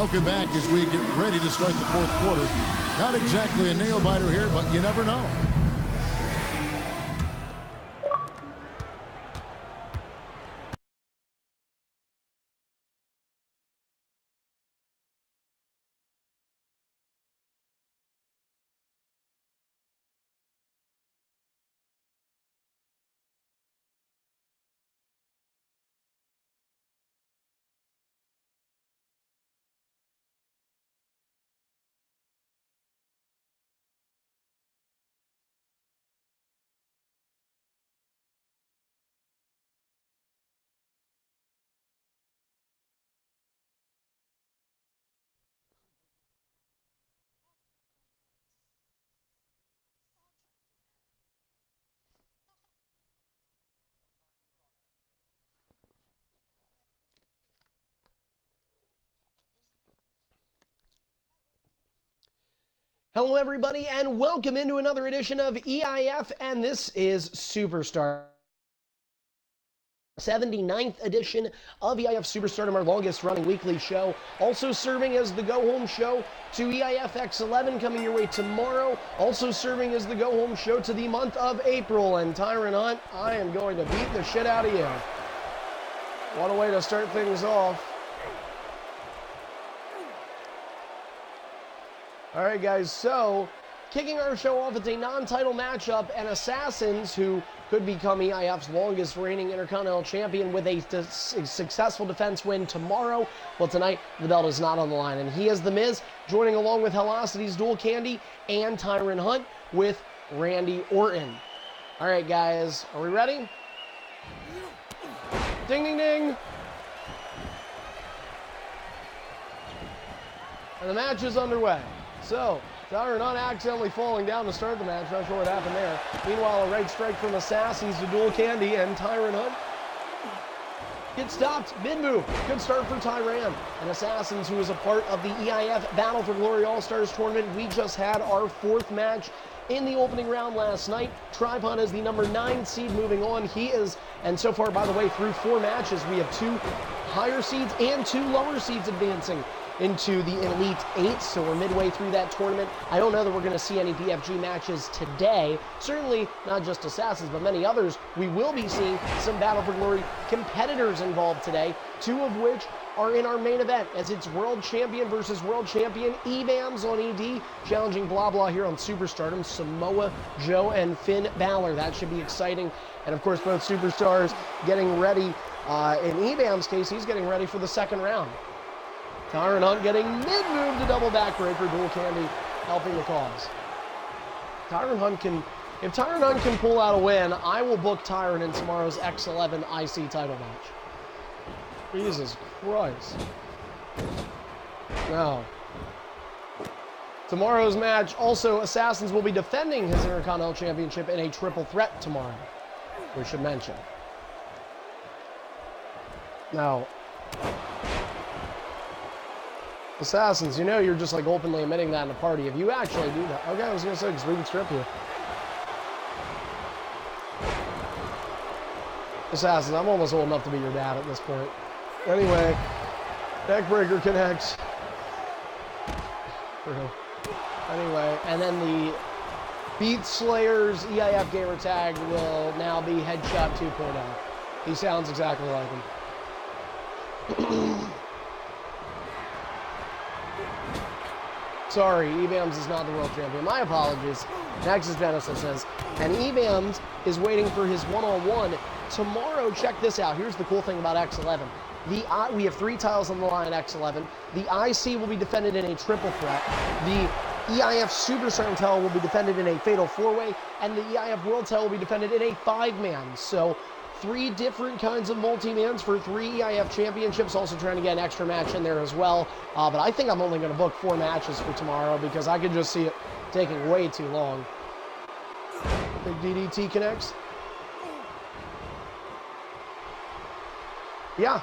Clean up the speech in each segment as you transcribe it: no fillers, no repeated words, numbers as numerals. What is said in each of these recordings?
Welcome back as we get ready to start the fourth quarter. Not exactly a nail-biter here, but you never know. Hello, everybody, and welcome into another edition of EIF, and this is Superstardom. 79th edition of EIF Superstardom, our longest-running weekly show. Also serving as the go-home show to EIF X11 coming your way tomorrow. Also serving as the go-home show to the month of April. And Tyron Hunt, I am going to beat the shit out of you. What a way to start things off. All right, guys, so kicking our show off, it's a non-title matchup, and Assassins, who could become EIF's longest reigning Intercontinental Champion with a successful defense win tomorrow. Well, tonight, the belt is not on the line, and he is The Miz, joining along with Velocity's Dual Candy and Tyron Hunt with Randy Orton. All right, guys, are we ready? Ding, ding, ding. And the match is underway. So, Tyron Hunt accidentally falling down to start the match. Not sure what happened there. Meanwhile, a right strike from Assassins to Dual Candy, and Tyron Hunt gets stopped mid-move. Good start for Tyran. And Assassins, who is a part of the EIF Battle for Glory All-Stars tournament. We just had our fourth match in the opening round last night. Tripod is the number 9 seed moving on. He is, and so far, by the way, through 4 matches, we have 2 higher seeds and 2 lower seeds advancing into the Elite 8, so we're midway through that tournament. I don't know that we're going to see any BFG matches today. Certainly not just Assassins, but many others. We will be seeing some Battle for Glory competitors involved today, 2 of which are in our main event, as it's World Champion versus World Champion EBAMS on ED, challenging Blah Blah here on Superstardom, Samoa Joe and Finn Balor. That should be exciting. And of course, both superstars getting ready. In EBAM's case, he's getting ready for the second round. Tyron Hunt getting mid-move to double backbreaker, Dual Candy helping the cause. Tyron Hunt can, if Tyron Hunt can pull out a win, I will book Tyron in tomorrow's X11 IC title match. Jesus Christ. Now, tomorrow's match, also Assassins will be defending his Intercontinental Championship in a triple threat tomorrow, we should mention. Now, Assassins, you know you're just like openly admitting that in a party. If you actually do that, okay, I was gonna say, because we would strip you. Assassins, I'm almost old enough to be your dad at this point. Anyway, backbreaker connects. Anyway, and then the Beat Slayers EIF gamer tag will now be Headshot 2.0. He sounds exactly like him. Sorry, EBAMS is not the world champion. My apologies. Nexus Genesis says, and EBAMS is waiting for his one-on-one tomorrow. Check this out. Here's the cool thing about X11. We have 3 titles on the line at X11. The IC will be defended in a triple threat. The EIF Superstardom title will be defended in a fatal 4-way, and the EIF World title will be defended in a 5-man. So 3 different kinds of multi-mans for 3 EIF championships, also trying to get an extra match in there as well. But I think I'm only going to book 4 matches for tomorrow because I could just see it taking way too long. Big DDT connects. Yeah.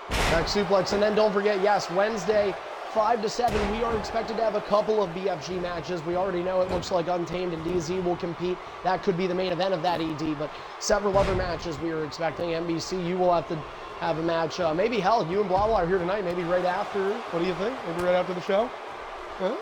Back suplex, and then don't forget, yes, Wednesday, 5 to 7, we are expected to have a couple of BFG matches. We already know it looks like Untamed and DZ will compete. That could be the main event of that ED, but several other matches we are expecting. NBC, you will have to have a match. Maybe, hell, you and Blah Blah are here tonight. Maybe right after. What do you think? Maybe right after the show? Huh?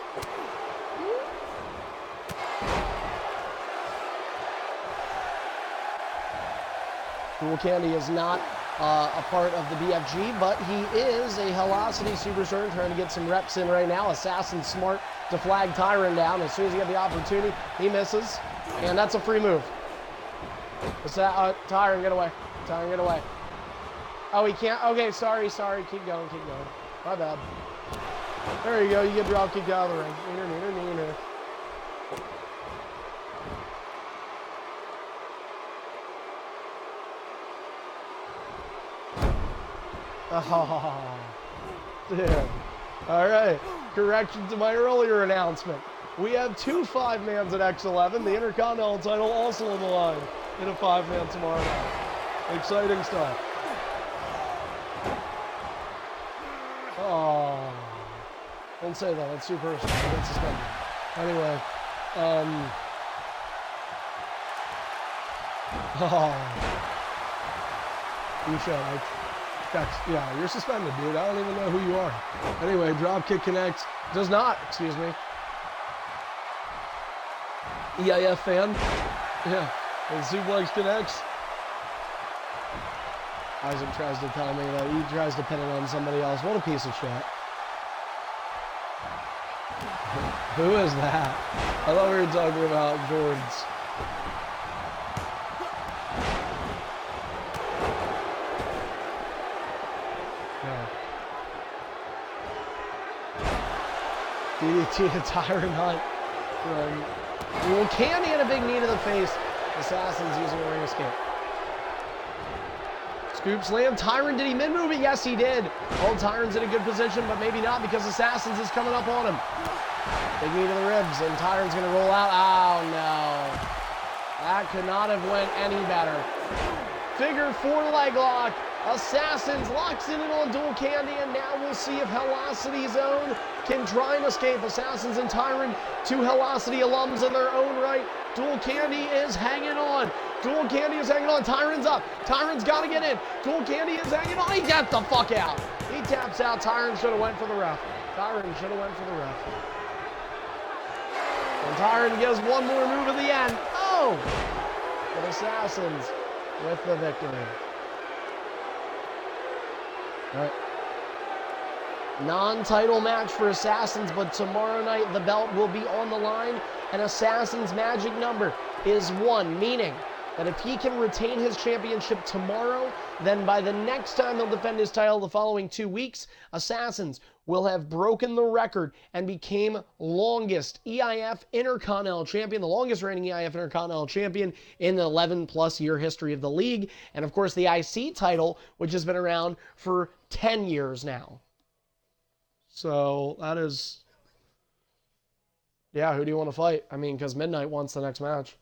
Dual Candy is not a part of the BFG, but he is a Velocity superstar trying to get some reps in right now. Assassin smart to flag Tyron down. As soon as he got the opportunity, he misses, and that's a free move. Tyron, get away. Tyron, get away. Oh, he can't. Okay, sorry. Keep going. My bad. There you go. You get drop kicked out of the ring. Neener. Oh, dude. All right. Correction to my earlier announcement. We have 2 5-mans at X11. The Intercontinental title also on the line in a 5-man tomorrow night. Exciting stuff. Oh. Don't say that. That's too personal. I get suspended. Anyway. You should. Yeah, you're suspended, dude. I don't even know who you are. Anyway, drop kick connects. Does not, excuse me. EIF fan. Yeah. And suplex connects. Isaac tries to tell me that he tries to pin it on somebody else. What a piece of shit. Who is that? I thought we were talking about Jordans. DDT to Tyron Hunt. Dual Candy and a big knee to the face. Assassin's using a ring escape. Scoop slam. Tyron, did he mid-move it? Yes, he did. Oh, Tyron's in a good position, but maybe not because Assassins is coming up on him. Big knee to the ribs, and Tyron's going to roll out. Oh, no. That could not have went any better. Figure 4 leg lock. Assassins locks in it on Dual Candy, and now we'll see if Velocity's own can try and escape. Assassins and Tyron, 2 Velocity alums in their own right. Dual Candy is hanging on. Dual Candy is hanging on. Tyron's up. Tyron's got to get in. Dual Candy is hanging on. He gets the fuck out. He taps out. Tyron should have went for the ref. Tyron should have went for the ref. And Tyron gives one more move at the end. Oh! But Assassins with the victory. All right. Non-title match for Assassins, but tomorrow night the belt will be on the line, and Assassin's magic number is 1, meaning that if he can retain his championship tomorrow, then by the next time he'll defend his title the following 2 weeks, Assassins will have broken the record and became longest EIF Intercontinental Champion, the longest reigning EIF Intercontinental Champion in the 11-plus year history of the league, and of course the IC title, which has been around for 10 years now. So that is, yeah, who do you want to fight? I mean, because Midnight wants the next match.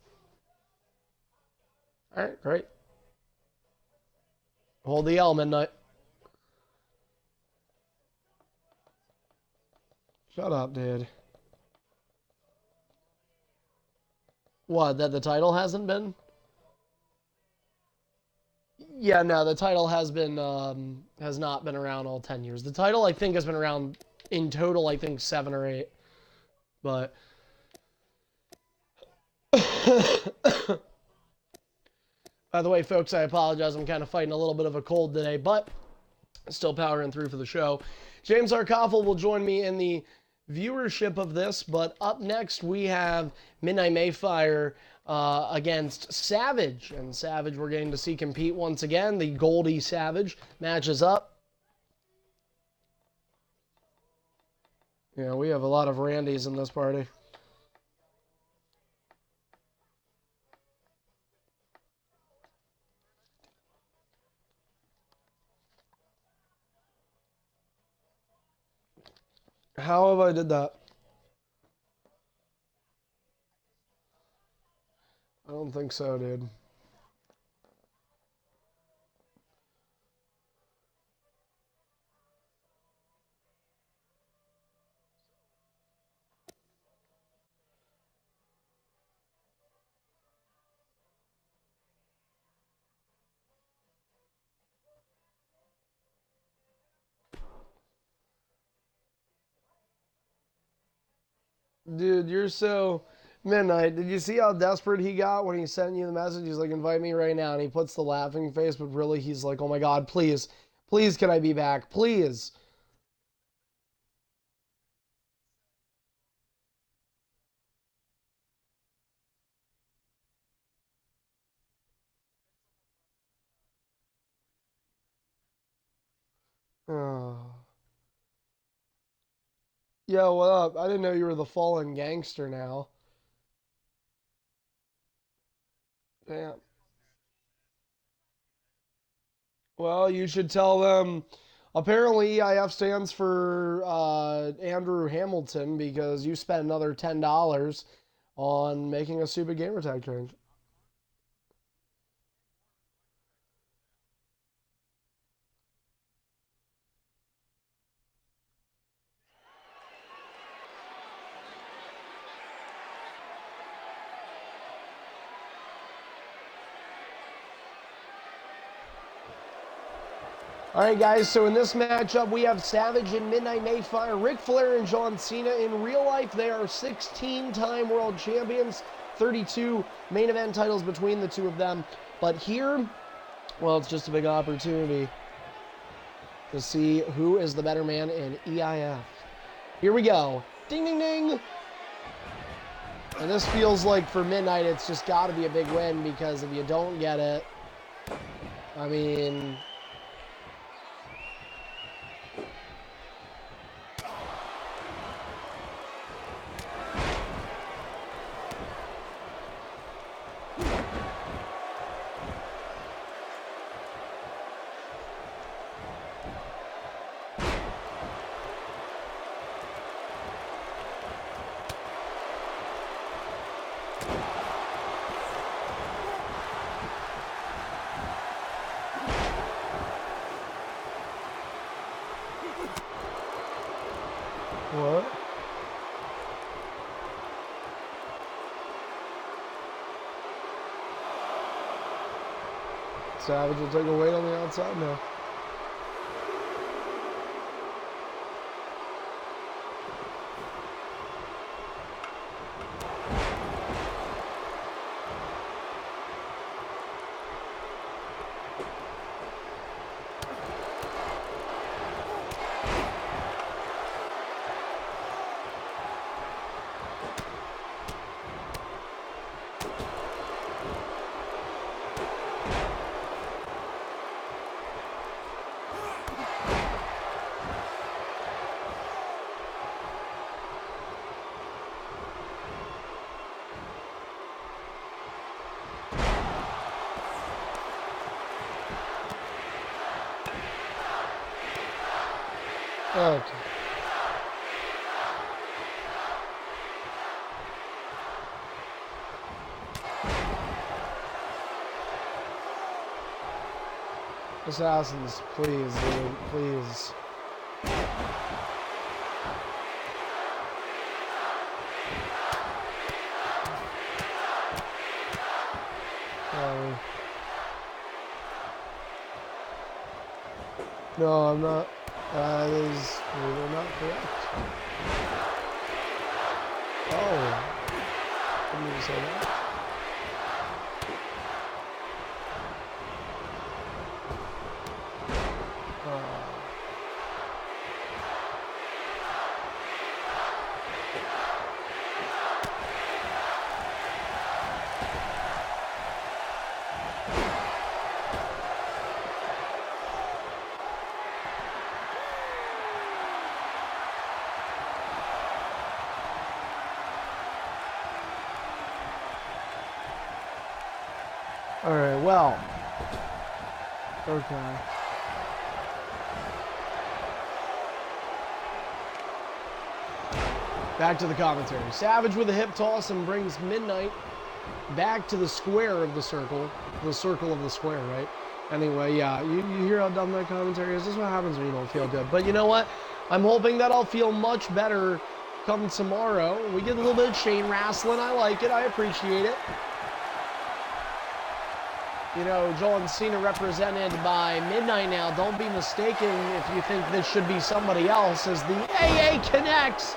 All right, great. Hold the L, Midnight. Shut up, dude. What, that the title hasn't been? Yeah, no, the title has not been around all 10 years. The title, I think, has been around in total, I think, 7 or 8. But by the way, folks, I apologize. I'm kind of fighting a little bit of a cold today, but still powering through for the show. James Arkoffel will join me in the viewership of this, but up next we have Midnight Mayfire against Savage. And Savage we're getting to see compete once again. The Goldie Savage matches up. Yeah, we have a lot of Randys in this party. How have I did that? I don't think so, dude. Dude, you're so Midnight. Did you see how desperate he got when he sent you the message? He's like, invite me right now. And he puts the laughing face, but really he's like, oh my God, please, please, can I be back? Please. Oh. Yo, what up? I didn't know you were the fallen gangster now. Damn. Well, you should tell them. Apparently, EIF stands for Andrew Hamilton because you spent another $10 on making a stupid gamertag change. All right, guys, so in this matchup, we have Savage and Midnight Mayfire, Ric Flair and John Cena. In real life, they are 16-time world champions, 32 main event titles between the two of them. But here, well, it's just a big opportunity to see who is the better man in EIF. Here we go. Ding, ding, ding. And this feels like for Midnight, it's just got to be a big win because if you don't get it, I mean... What? Savage will take a weight on the outside now. Okay. Assassins, please, dude, please. No, I'm not. That is really not correct. Oh. Didn't mean to say that. All right, well. Okay. Back to the commentary. Savage with a hip toss and brings Midnight back to the square of the circle of the square, right? Anyway, yeah, you hear how dumb that commentary is? This is what happens when you don't feel good. But you know what? I'm hoping that I'll feel much better come tomorrow. We get a little bit of chain wrestling. I like it. I appreciate it. You know, John Cena represented by Midnight now. Don't be mistaken if you think this should be somebody else, as the AA connects.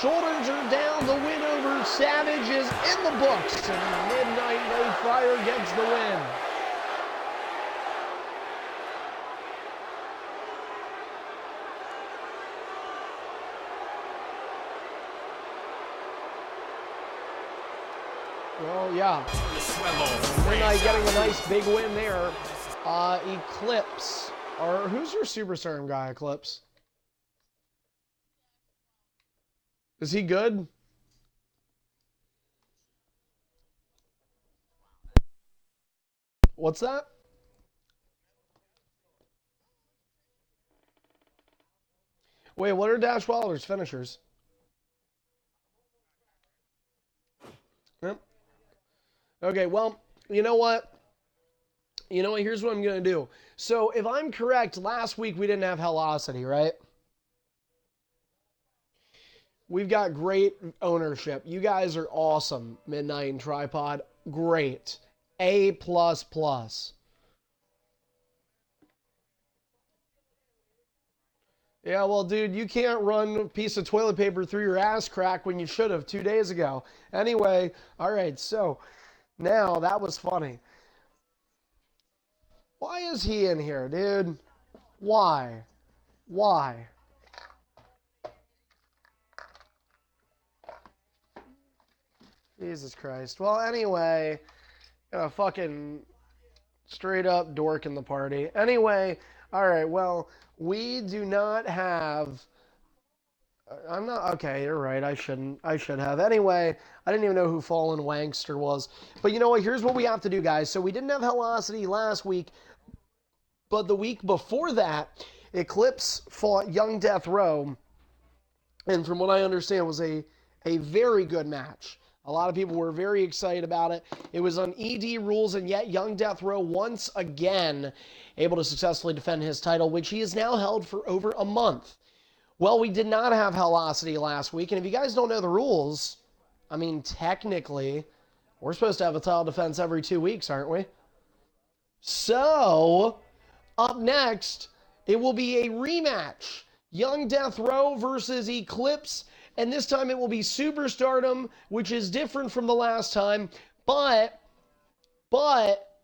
Shoulders are down. The win over Savage is in the books. And Midnight Nightfire gets the win. Well, yeah. Midnight getting a nice big win there. Eclipse. Or who's your Superstardom guy, Eclipse? Is he good? What's that? Wait, what are Dash Wilder's finishers? Yep. Okay, well, you know what? Here's what I'm going to do. So, if I'm correct, last week we didn't have Velocity, right? We've got great ownership. You guys are awesome, Midnight and Tripod. Great. A++. Yeah, well, dude, you can't run a piece of toilet paper through your ass crack when you should have 2 days ago. Anyway, all right, so now that was funny. Why is he in here, dude? Why? Why? Jesus Christ. Well, anyway, got a fucking straight up dork in the party. Anyway, all right, well, we do not have... I'm not... Okay, you're right. I should have. Anyway, I didn't even know who Fallen Wankster was. But you know what? Here's what we have to do, guys. So we didn't have Velocity last week, but the week before that, Eclipse fought Young Death Row, and from what I understand, was a very good match. A lot of people were very excited about it. It was on ED rules, and yet Young Death Row once again able to successfully defend his title, which he has now held for over a month. Well, we did not have Velocity last week, and if you guys don't know the rules, I mean, technically, we're supposed to have a title defense every 2 weeks, aren't we? So, up next, it will be a rematch. Young Death Row versus Eclipse. And this time it will be Superstardom, which is different from the last time. But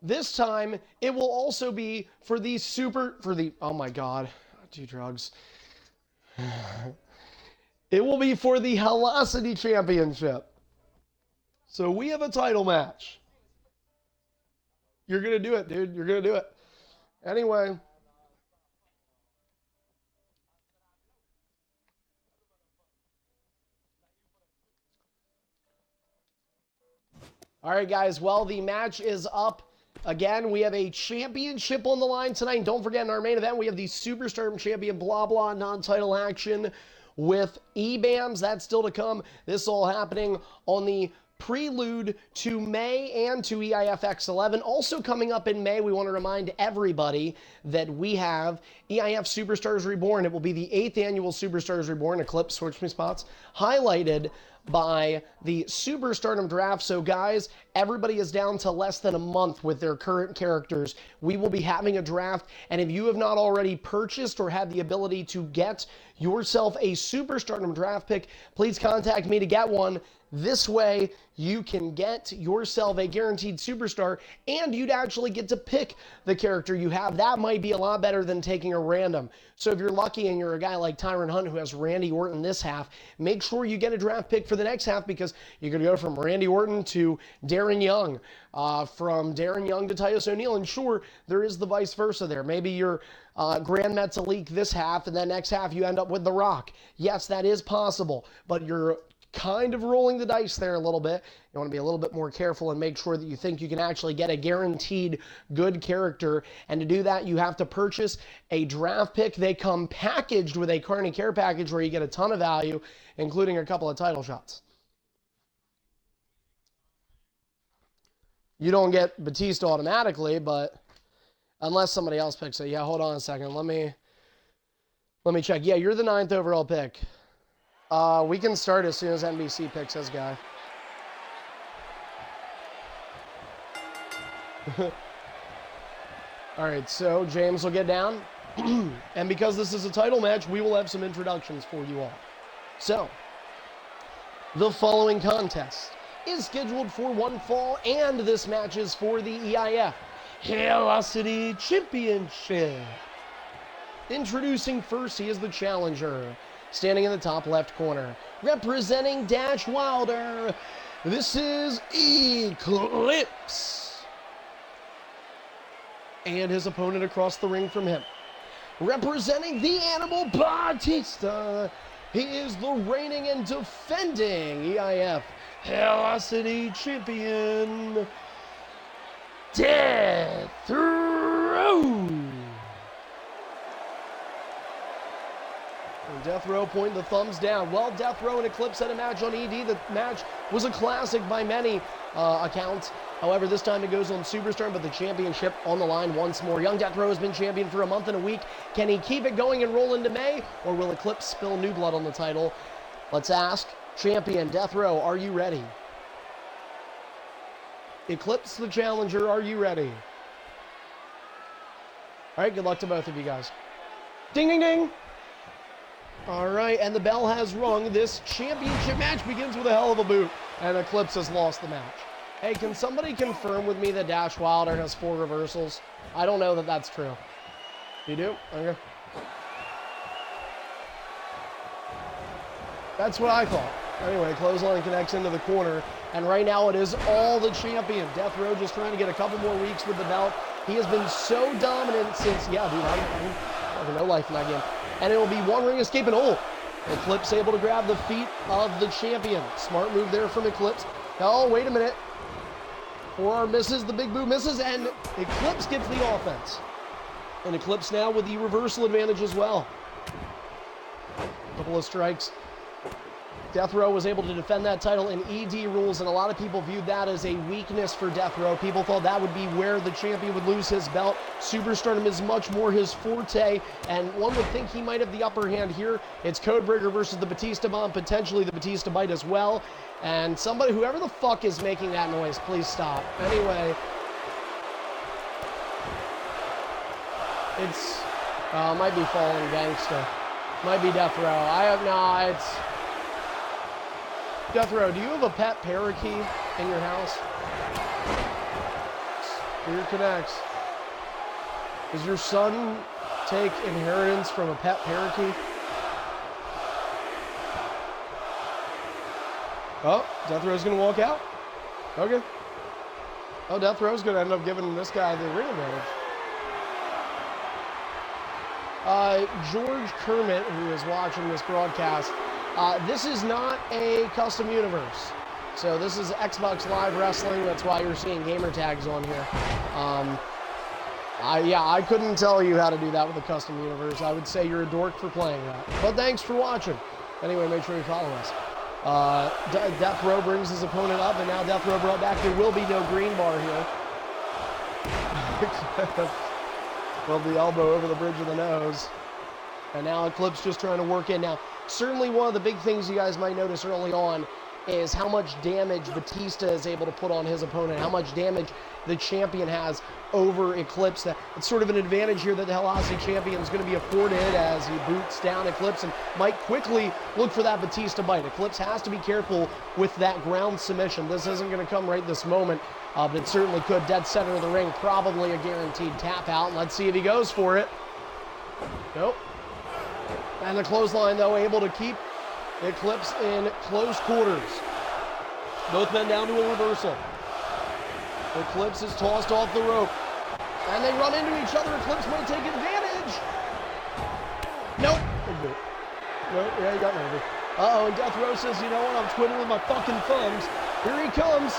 this time it will also be oh my God, do drugs. It will be for the Velocity Championship. So we have a title match. You're going to do it, dude. You're going to do it. Anyway. All right, guys. Well, the match is up. Again, we have a championship on the line tonight. And don't forget, in our main event, we have the Superstardom champion, blah, blah, non-title action with EBAMS. That's still to come. This all happening on the prelude to May and to EIF X11. Also coming up in May, we want to remind everybody that we have EIF Superstars Reborn. It will be the 8th annual Superstars Reborn. Eclipse, switch me spots. Highlighted by the Superstardom draft. So guys, everybody is down to less than a month with their current characters. We will be having a draft, and if you have not already purchased or had the ability to get yourself a Superstardom draft pick, please contact me to get one. This way, you can get yourself a guaranteed superstar, and you'd actually get to pick the character you have. That might be a lot better than taking a random. So if you're lucky and you're a guy like Tyron Hunt who has Randy Orton this half, make sure you get a draft pick for the next half, because you're going to go from Randy Orton to Darren Young, from Darren Young to Titus O'Neil, and sure, there is the vice versa there. Maybe you're Grand Metalik this half, and then next half you end up with The Rock. Yes, that is possible, but you're kind of rolling the dice there a little bit. You want to be a little bit more careful and make sure that you think you can actually get a guaranteed good character. And to do that, you have to purchase a draft pick. They come packaged with a Carney Care package where you get a ton of value, including a couple of title shots. You don't get Batista automatically, but unless somebody else picks it. Yeah, hold on a second. Let me check. Yeah, you're the 9th overall pick. We can start as soon as NBC picks this guy. All right, so James will get down. And because this is a title match, we will have some introductions for you all. So, The following contest is scheduled for one fall, and this match is for the EIF Velocity Championship. Introducing first, he is the challenger, standing in the top left corner, representing Dash Wilder. This is Eclipse. And his opponent across the ring from him, representing the Animal Batista. He is the reigning and defending EIF Velocity Champion, Death Row. And Death Row pointing the thumbs down. Well, Death Row and Eclipse had a match on ED. The match was a classic by many accounts. However, this time it goes on Superstardom, but the championship on the line once more. Young Death Row has been champion for a month and a week. Can he keep it going and roll into May, or will Eclipse spill new blood on the title? Let's ask champion Death Row, are you ready? Eclipse the challenger, are you ready? All right, good luck to both of you guys. Ding, ding, ding. All right, and the bell has rung. This championship match begins with a hell of a boot, and Eclipse has lost the match. Hey, can somebody confirm with me that Dash Wilder has 4 reversals? I don't know that that's true. You do? Okay. That's what I thought. Anyway, clothesline connects into the corner, and right now it is all the champion. Death Row just trying to get a couple more weeks with the belt. He has been so dominant since, yeah, dude, I'm having no life in that game. And it will be one ring escape and Eclipse able to grab the feet of the champion. Smart move there from Eclipse. Oh, wait a minute. Forearm misses, the big boot misses, and Eclipse gets the offense. And Eclipse now with the reversal advantage as well. Couple of strikes. Death Row was able to defend that title in ED rules, and a lot of people viewed that as a weakness for Death Row. People thought that would be where the champion would lose his belt. Superstardom is much more his forte, and one would think he might have the upper hand here. It's Codebreaker versus the Batista Bomb, potentially the Batista Bite as well. And somebody, whoever the fuck is making that noise, please stop. Anyway, it's, might be Fallen Gangsta. Might be Death Row. It's... Death Row, do you have a pet parakeet in your house? Here connects. Does your son take inheritance from a pet parakeet? Oh, Death Row's gonna walk out? Okay. Oh, Death Row's gonna end up giving this guy the ring advantage. George Kermit, who is watching this broadcast, this is not a custom universe. So this is Xbox Live Wrestling. That's why you're seeing gamer tags on here. I couldn't tell you how to do that with a custom universe. I would say you're a dork for playing that. But thanks for watching. Anyway, make sure you follow us. Death Row brings his opponent up, and now Death Row brought back. There will be no green bar here. Well, the elbow over the bridge of the nose. And now Eclipse just trying to work in. Now, certainly one of the big things you guys might notice early on is how much damage Batista is able to put on his opponent, how much damage the champion has over Eclipse. It's sort of an advantage here that the Velocity champion is going to be afforded as he boots down Eclipse and might quickly look for that Batista Bite. Eclipse has to be careful with that ground submission. This isn't going to come right this moment, but it certainly could. Dead center of the ring, probably a guaranteed tap out. Let's see if he goes for it. Nope. And the clothesline, though, able to keep Eclipse in close quarters. Both men down to a reversal. Eclipse is tossed off the rope. And they run into each other. Eclipse might take advantage. Nope. Nope, yeah, he got nervous. Uh-oh, and Death Row says, you know what, I'm twiddling my fucking thumbs. Here he comes.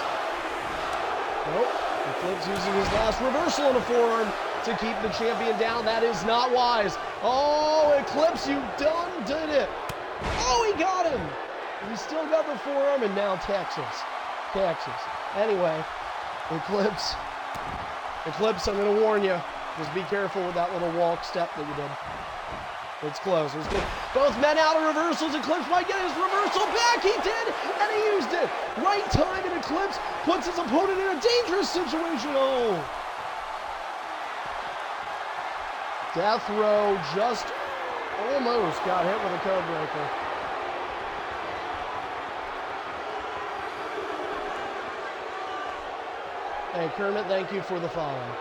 Nope. Eclipse using his last reversal on a forearm to keep the champion down. That is not wise. Oh, Eclipse, you done did it. Oh, he got him. He still got the forearm, and now Texas. Anyway, Eclipse, I'm going to warn you. Just be careful with that little walk step that you did. It's close. It's good. Both men out of reversals. Eclipse might get his reversal back. He did, and he used it. Right time, and Eclipse puts his opponent in a dangerous situation. Oh. Death Row just almost got hit with a code breaker. Hey, Kermit, thank you for the follow.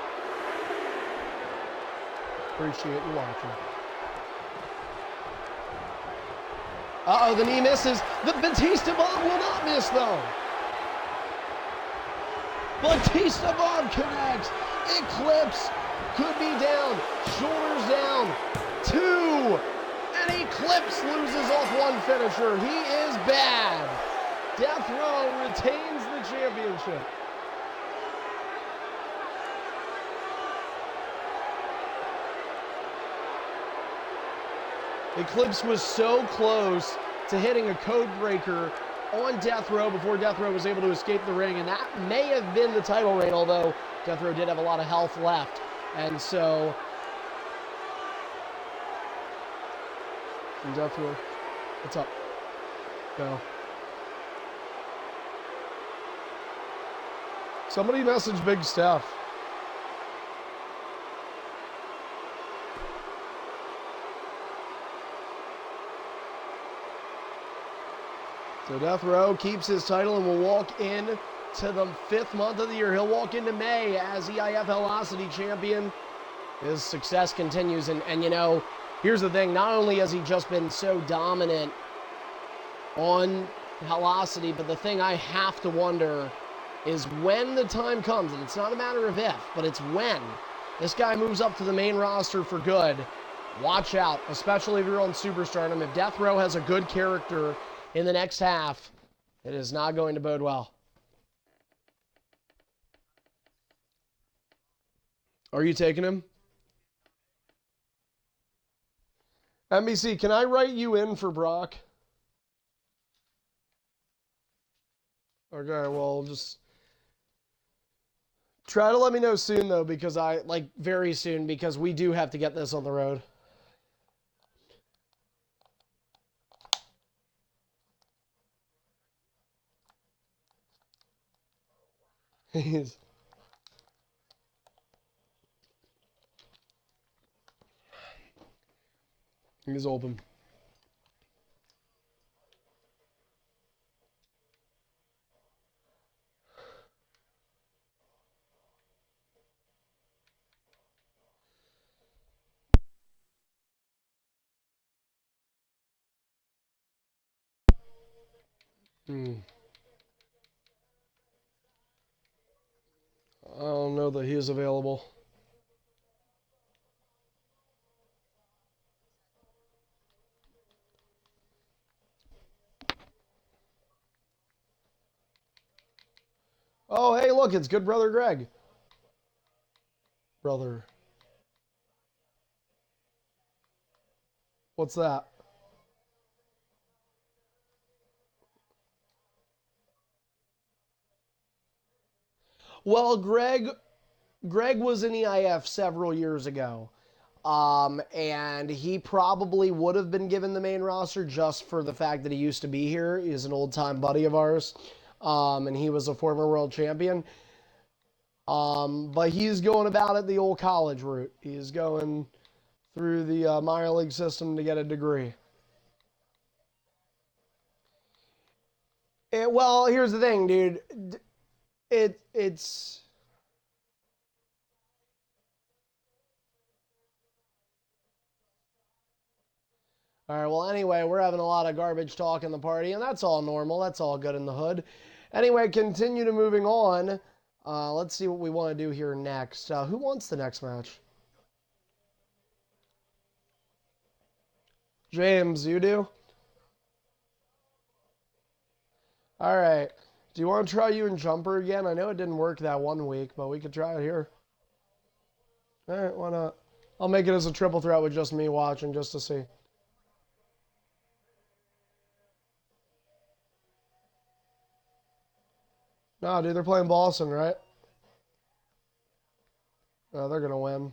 Appreciate you watching. Uh-oh, the knee misses. The Batista bomb will not miss, though. Batista bomb connects. Eclipse could be down. Shoulders down. 2. And Eclipse loses off one finisher. He is bad. Death Row retains the championship. Eclipse was so close to hitting a code breaker on Death Row before Death Row was able to escape the ring, and that may have been the title reign, although Death Row did have a lot of health left. And so, Death Row, what's up? Go. Somebody message Big Steph. So Death Row keeps his title and will walk in to the 5th month of the year. He'll walk into May as EIF Velocity champion. His success continues. And you know, here's the thing. Not only has he just been so dominant on Velocity, but the thing I have to wonder is when the time comes, and it's not a matter of if, but it's when this guy moves up to the main roster for good. Watch out, especially if you're on Superstardom. If Death Row has a good character in the next half, it is not going to bode well. Are you taking him? NBC, can I write you in for Brock? Okay, well, just try to let me know soon, though, because very soon, because we do have to get this on the road. He's open. I don't know that he is available. Oh, hey, look, it's good brother Greg. Brother. What's that? Well, Greg was in EIF several years ago. And he probably would have been given the main roster just for the fact that he used to be here. He's an old-time buddy of ours. And he was a former world champion. But he's going about it the old college route. He's going through the minor league system to get a degree. Well, here's the thing, dude. It's... All right, well, anyway, we're having a lot of garbage talk in the party, and that's all normal. That's all good in the hood. Anyway, continue to moving on. Let's see what we want to do here next. Who wants the next match? James, you do? All right. Do you want to try you and Jumper again? I know it didn't work that one week, but we could try it here. All right, why not? I'll make it as a triple threat with just me watching, just to see. No, dude, they're playing Boston, right? Oh, they're going to win.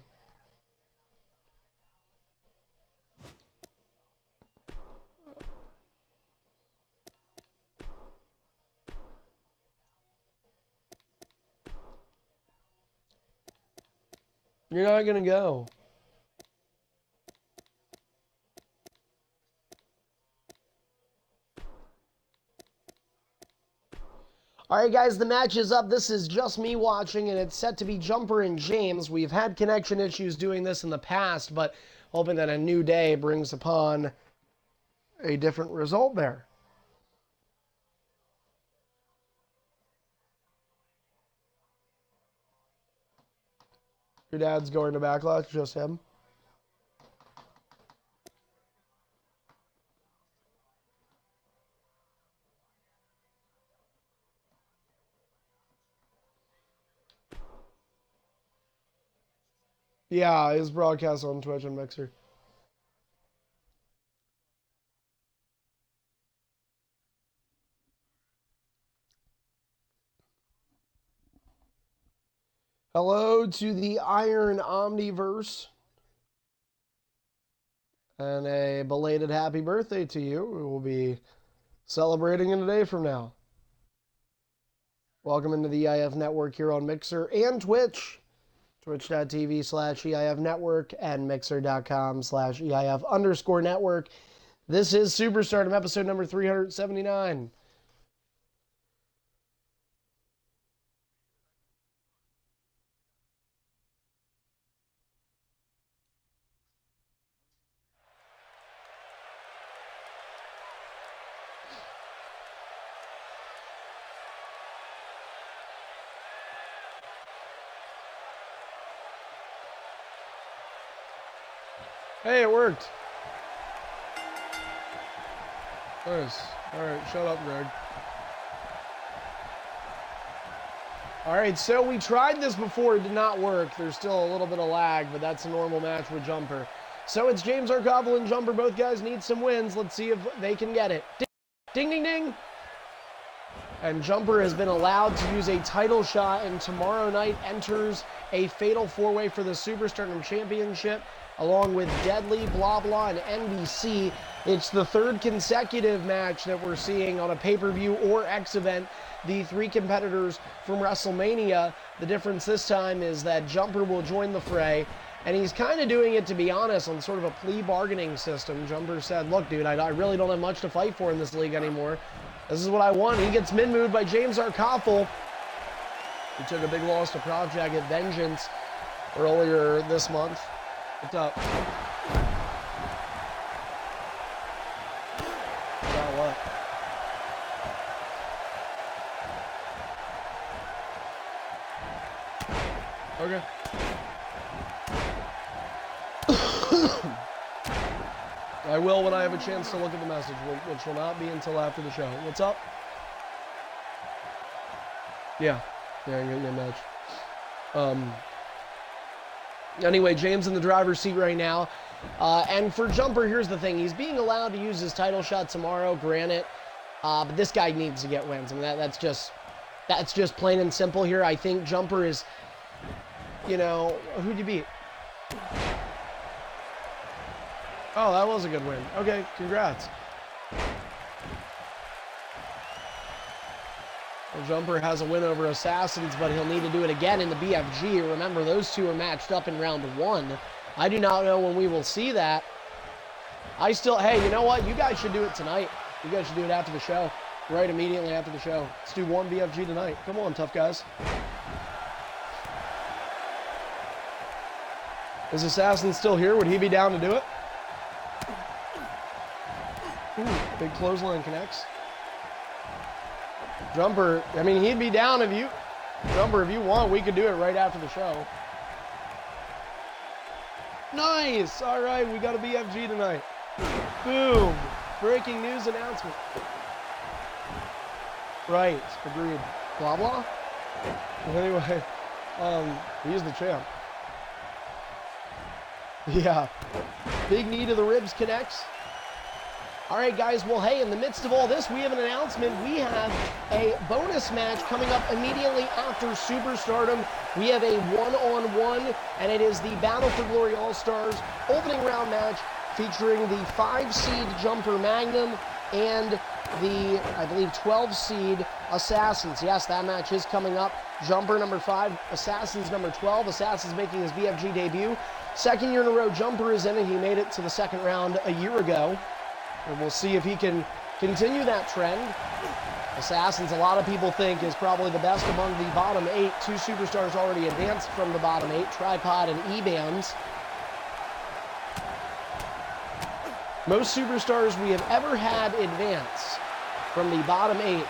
You're not going to go. All right, guys, the match is up. This is just me watching, and it's set to be Jumper and James. We've had connection issues doing this in the past, but hoping that a new day brings upon a different result there. Your dad's going to Backlash, just him? Yeah, his broadcast on Twitch and Mixer. Hello to the Iron Omniverse. And a belated happy birthday to you. We will be celebrating in a day from now. Welcome into the EIF Network here on Mixer and Twitch. Twitch.tv/EIF Network and Mixer.com/EIF_network. This is Superstardom, episode number 379. Hey, it worked. Nice. All right, shut up, Greg. All right, so we tried this before. It did not work. There's still a little bit of lag, but that's a normal match with Jumper. So it's James Arkovel and Jumper. Both guys need some wins. Let's see if they can get it. Ding, ding, ding. And Jumper has been allowed to use a title shot, and tomorrow night enters a fatal four-way for the Superstardom Championship, along with Deadly, Blah Blah, and NBC. It's the third consecutive match that we're seeing on a pay-per-view or X event. The three competitors from WrestleMania. The difference this time is that Jumper will join the fray, and he's kind of doing it, to be honest, on sort of a plea bargaining system. Jumper said, look, dude, I really don't have much to fight for in this league anymore. This is what I want. He gets min-moved by James Arkovel. He took a big loss to Project Vengeance earlier this month. What's up? About what? Okay. I will when I have a chance to look at the message, which will not be until after the show. What's up? Yeah, I'm getting a match. Anyway, James in the driver's seat right now. And for Jumper, here's the thing. He's being allowed to use his title shot tomorrow, granted. But this guy needs to get wins. I mean, that's just plain and simple here. I think Jumper is, who'd you beat? Oh, that was a good win. Okay, congrats. Well, Jumper has a win over Assassins, but he'll need to do it again in the BFG. Remember, those two are matched up in round one. I do not know when we will see that. Hey, you know what? You guys should do it tonight. You guys should do it after the show. Right immediately after the show. Let's do one BFG tonight. Come on, tough guys. Is Assassin still here? Would he be down to do it? Ooh, big clothesline connects. Jumper, I mean, he'd be down if you want, we could do it right after the show. Nice! All right, we got a BFG tonight. Boom! Breaking news announcement. Right, agreed. Blah, blah? Anyway, he's the champ. Yeah. Big knee to the ribs connects. All right, guys, well, hey, in the midst of all this, we have an announcement. We have a bonus match coming up immediately after Superstardom. We have a one-on-one, and it is the Battle for Glory All-Stars opening round match featuring the 5-seed Jumper Magnum and the, I believe, 12-seed Assassins. Yes, that match is coming up. Jumper number 5, Assassins number 12. Assassins making his BFG debut. Second year in a row, Jumper is in, and he made it to the second round a year ago. And we'll see if he can continue that trend. Assassins, a lot of people think, is probably the best among the bottom 8. 2 superstars already advanced from the bottom 8, Tripod and E-Bands. Most superstars we have ever had advance from the bottom 8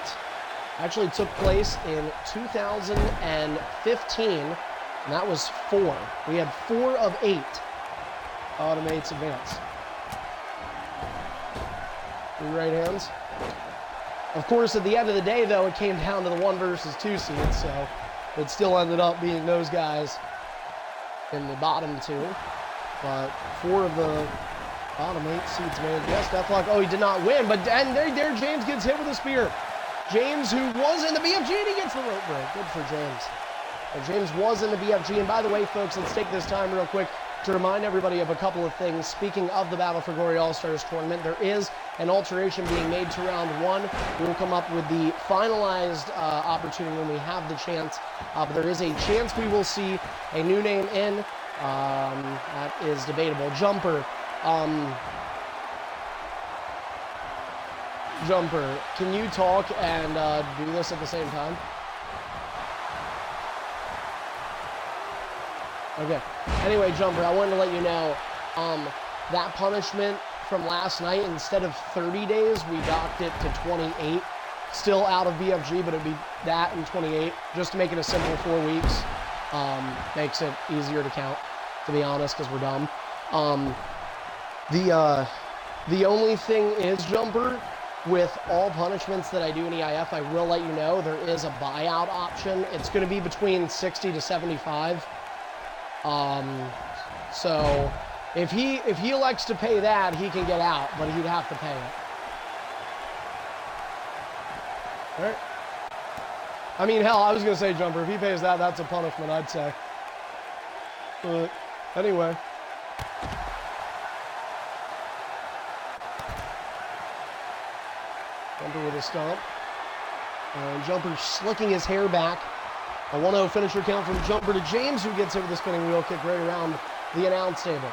actually took place in 2015, and that was 4. We had 4 of 8 bottom 8s advance. 3 right hands. Of course, at the end of the day, though, it came down to the 1 versus 2 seeds, so it still ended up being those guys in the bottom 2. But 4 of the bottom 8 seeds made. Yes, Deathlock. Oh, he did not win, but and there James gets hit with a spear. James, who was in the BFG, and he gets the rope break. Good for James. And James was in the BFG, and by the way, folks, let's take this time real quick to remind everybody of a couple of things. Speaking of the Battle for Glory All-Stars tournament, there is an alteration being made to round 1. We'll come up with the finalized opportunity when we have the chance. But there is a chance we will see a new name in. That is debatable. Jumper. Jumper, can you talk and do this at the same time? Okay. Anyway, Jumper, I wanted to let you know that punishment from last night, instead of 30 days, we docked it to 28. Still out of BFG, but it'd be that and 28, just to make it a simple 4 weeks. Makes it easier to count, to be honest, because we're dumb. The only thing is, Jumper, with all punishments that I do in EIF, I will let you know there is a buyout option. It's going to be between 60 to 75. So if he elects to pay that, he can get out, but he'd have to pay it. All right. I mean, hell, I was going to say, Jumper, if he pays that, that's a punishment, I'd say. But anyway. Jumper with a stomp. And Jumper slicking his hair back. A 1-0 finisher count from Jumper to James, who gets over the spinning wheel kick right around the announce table.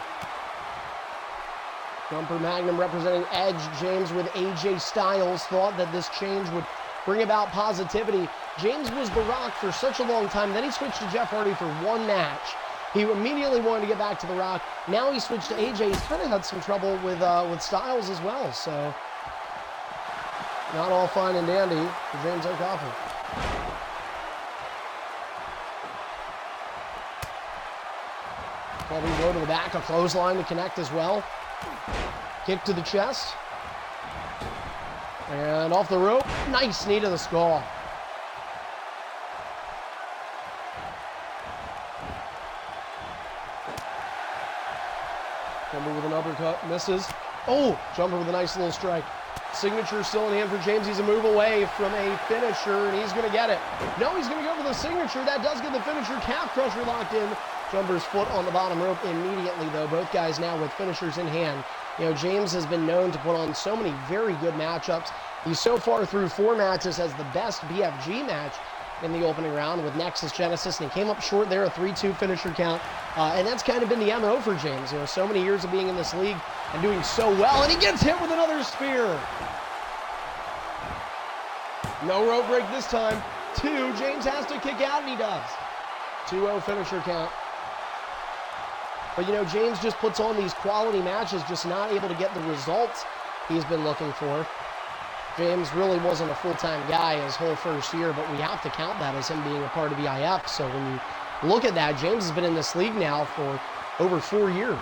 Jumper Magnum representing Edge. James with AJ Styles thought that this change would bring about positivity. James was The Rock for such a long time. Then he switched to Jeff Hardy for 1 match. He immediately wanted to get back to The Rock. Now he switched to AJ. He's kind of had some trouble with Styles as well, so not all fine and dandy for James O'Coffin. Clubbing blow to the back, a clothesline to connect as well. Kick to the chest. And off the rope, nice knee to the skull. Jumper with an uppercut, misses. Oh, Jumper with a nice little strike. Signature still in hand for James. He's a move away from a finisher, and he's going to get it. No, he's going to go for the signature. That does get the finisher. Calf crusher locked in. Jumper's foot on the bottom rope immediately, though. Both guys now with finishers in hand. You know, James has been known to put on so many very good matchups. He's so far through 4 matches has the best BFG match in the opening round with Nexus Genesis, and he came up short there, a 3-2 finisher count. And that's kind of been the MO for James. You know, so many years of being in this league and doing so well, and he gets hit with another spear. No rope break this time. 2, James has to kick out, and he does. 2-0 finisher count. But, you know, James just puts on these quality matches, just not able to get the results he's been looking for. James really wasn't a full-time guy his whole first year, but we have to count that as him being a part of EIF. So when you look at that, James has been in this league now for over 4 years.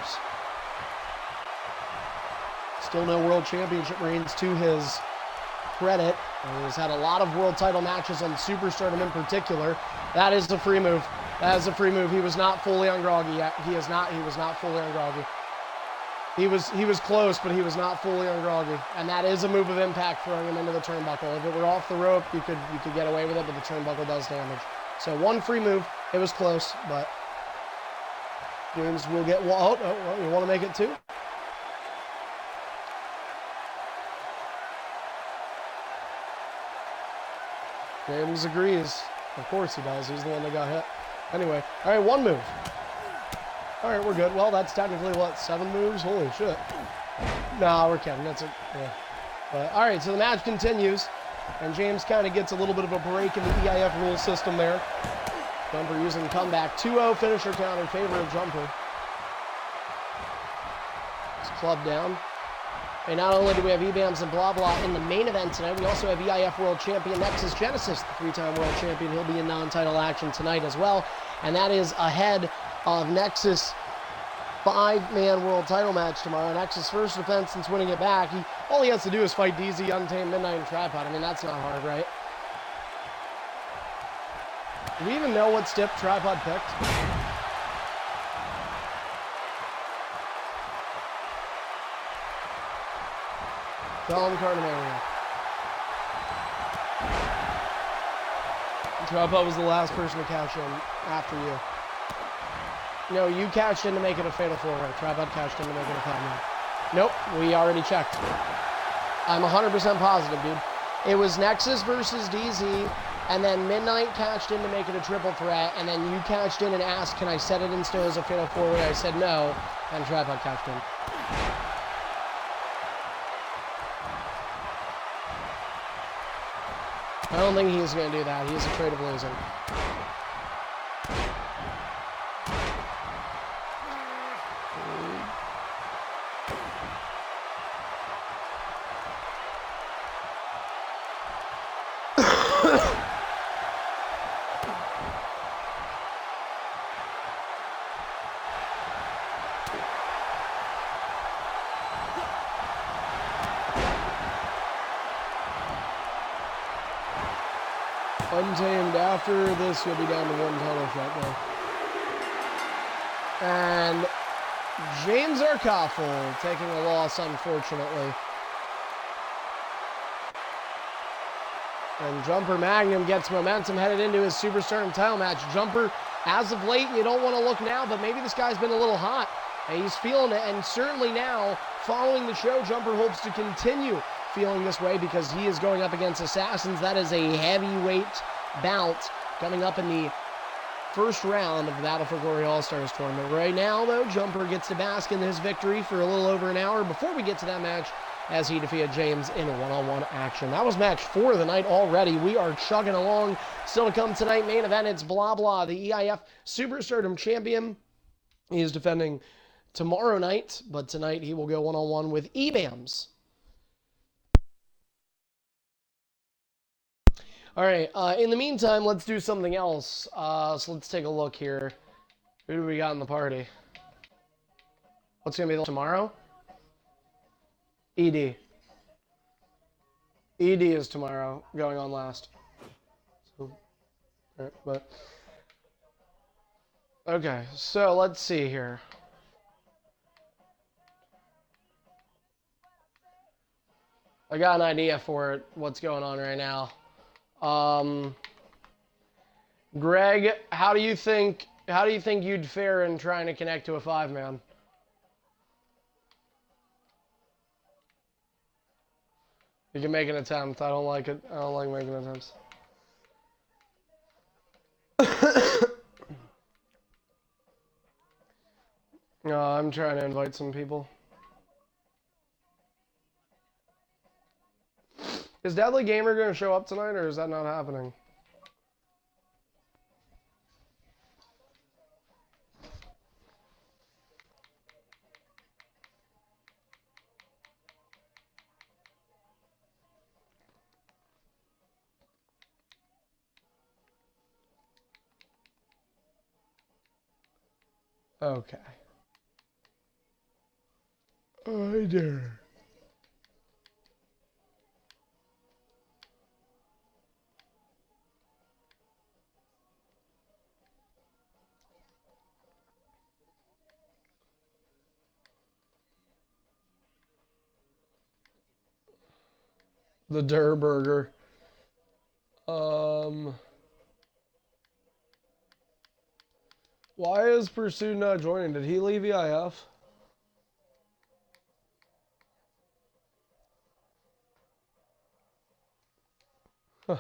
Still no world championship reigns to his credit. He's had a lot of world title matches on Superstardom in particular. That is a free move. That is a free move. He was not fully on groggy yet. He was not fully on groggy. He was close, but he was not fully on groggy. And that is a move of impact, throwing him into the turnbuckle. If it were off the rope, you could get away with it, but the turnbuckle does damage. So 1 free move. It was close, but James will get one. Oh, you want to make it 2? James agrees. Of course he does. He's the one that got hit. Anyway, all right, 1 move. All right, we're good. Well, that's technically, what, 7 moves? Holy shit. No, we're kidding. That's it. Yeah. But, all right, so the match continues. And James kind of gets a little bit of a break in the EIF rule system there. Jumper using comeback. 2-0 finisher count in favor of Jumper. It's clubbed down. And not only do we have EBAMS and blah blah in the main event tonight, we also have EIF World Champion Nexus Genesis, the three-time world champion. He'll be in non-title action tonight as well. And that is ahead of Nexus' 5-man world title match tomorrow. Nexus' first defense since winning it back. All he has to do is fight DZ, Untamed, Midnight, and Tripod. I mean, that's not hard, right? Do we even know what step Tripod picked? Tell him Cardinarian. Tripod was the last person to cash in after you. No, you cashed in to make it a fatal 4-way. Tripod cashed in to make it a 5-man. Nope, we already checked. I'm 100% positive, dude. It was Nexus versus DZ, and then Midnight cashed in to make it a triple threat, and then you cashed in and asked, can I set it in still as a fatal 4-way? I said no, and Tripod cashed in. I don't think he's going to do that. He's afraid of losing. Untamed, after this, you'll be down to 1 title shot now. And James Arkoffel taking a loss, unfortunately. And Jumper Magnum gets momentum headed into his Superstardom title match. Jumper, as of late, you don't want to look now, but maybe this guy's been a little hot. And he's feeling it, and certainly now, following the show, Jumper hopes to continue feeling this way because he is going up against Assassins. That is a heavyweight bout coming up in the first round of the Battle for Glory All-Stars tournament. Right now, though, Jumper gets to bask in his victory for a little over an hour before we get to that match as he defeated James in a one-on-one action. That was match 4 of the night already. We are chugging along. Still to come tonight, main event, it's blah blah, the EIF Superstardom champion. He is defending tomorrow night, but tonight he will go one-on-one with EBAMS. All right, in the meantime, let's do something else. So let's take a look here. Who do we got in the party? What's going to be tomorrow? ED. ED is tomorrow, going on last. So, all right, but okay, so let's see here. I got an idea for it, what's going on right now. Greg, how do you think you'd fare in trying to connect to a 5-man? You can make an attempt. I don't like it. I don't like making attempts. No, I'm trying to invite some people. Is Deadly Gamer going to show up tonight, or is that not happening? Okay. Oh, dear. The Durr Burger. Why is Pursued not joining? Did he leave EIF? Huh.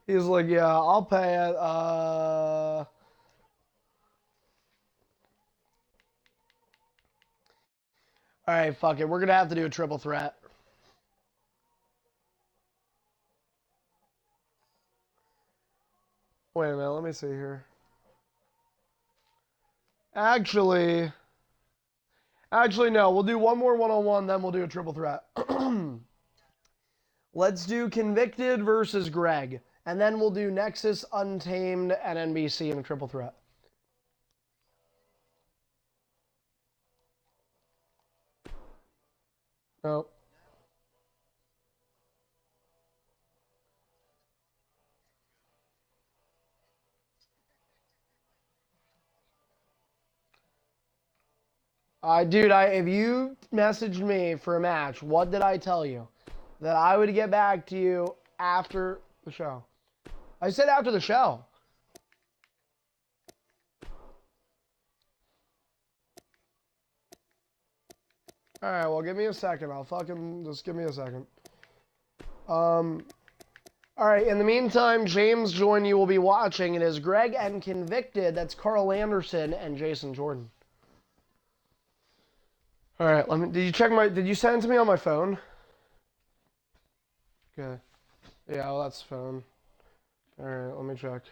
He's like, yeah, I'll pay it. Alright, fuck it. We're gonna have to do a triple threat. let me see here. Actually, no. We'll do one more one-on-one, then we'll do a triple threat. Let's do Convicted versus Greg. And then we'll do Nexus, Untamed, and NBC in a triple threat. No. Dude, if you messaged me for a match, what did I tell you? That I would get back to you after the show. I said after the show. Alright, well, give me a second. Just give me a second. Alright, in the meantime, James Jordan you will be watching. It is Greg and Convicted. That's Carl Anderson and Jason Jordan. Alright, did you send it to me on my phone? Okay. Yeah, well, that's phone. Alright, let me check.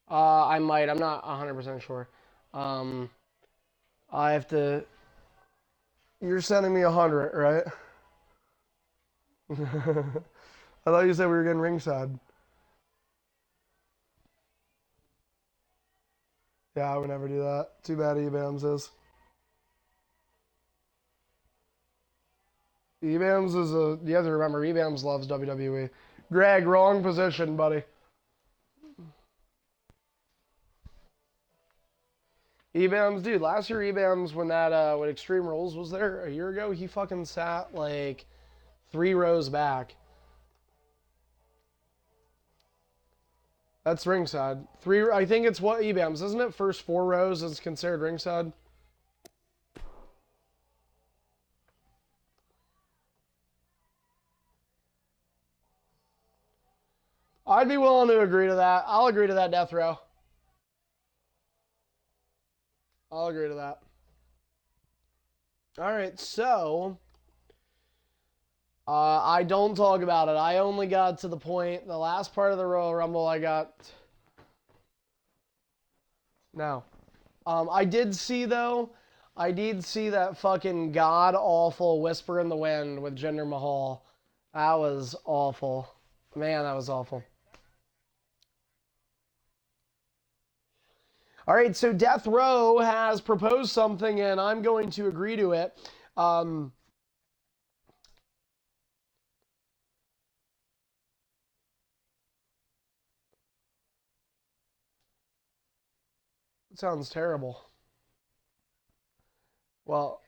I might. I'm not 100% sure. I have to... You're sending me 100, right? I thought you said we were getting ringside. Yeah, I would never do that. Too bad eBams is. eBams is a... You have to remember, eBams loves WWE. Greg, wrong position, buddy. eBams, dude, last year eBams, when when Extreme Rules was there a year ago, he fucking sat like 3 rows back. That's ringside. I think it's what eBams, isn't it? First 4 rows is considered ringside. I'd be willing to agree to that. I'll agree to that, Death Row. I'll agree to that. Alright, so... I don't talk about it. I only got to the point, the last part of the Royal Rumble I got... No. I did see that fucking god-awful Whisper in the Wind with Jinder Mahal. That was awful. Man, that was awful. All right, so Death Row has proposed something, and I'm going to agree to it. It sounds terrible. Well,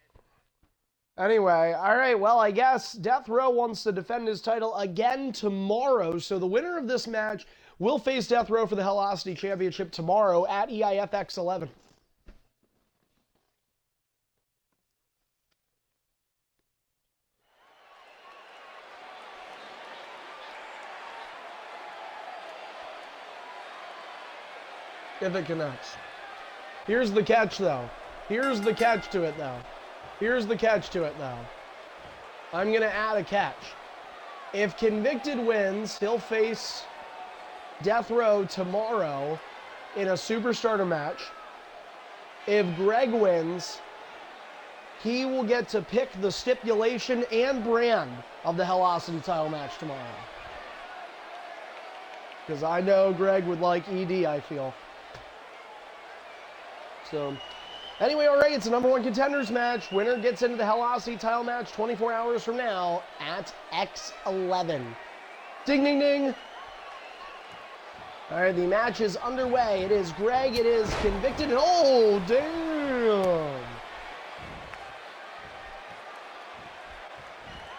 anyway, all right, well, I guess Death Row wants to defend his title again tomorrow, so the winner of this match will face Death Row for the Hellosity Championship tomorrow at EIFX 11. If it connects. Here's the catch, though. Here's the catch to it, though. I'm going to add a catch. If Convicted wins, he'll face Death Row tomorrow in a Superstardom match. If Greg wins, he will get to pick the stipulation and brand of the Hellosity title match tomorrow. Because I know Greg would like ED, I feel. So, anyway, all right, it's a #1 contenders match. Winner gets into the Hellosity title match 24 hours from now at X11. Ding, ding, ding. All right, the match is underway. It is Greg. It is Convicted. Oh, damn.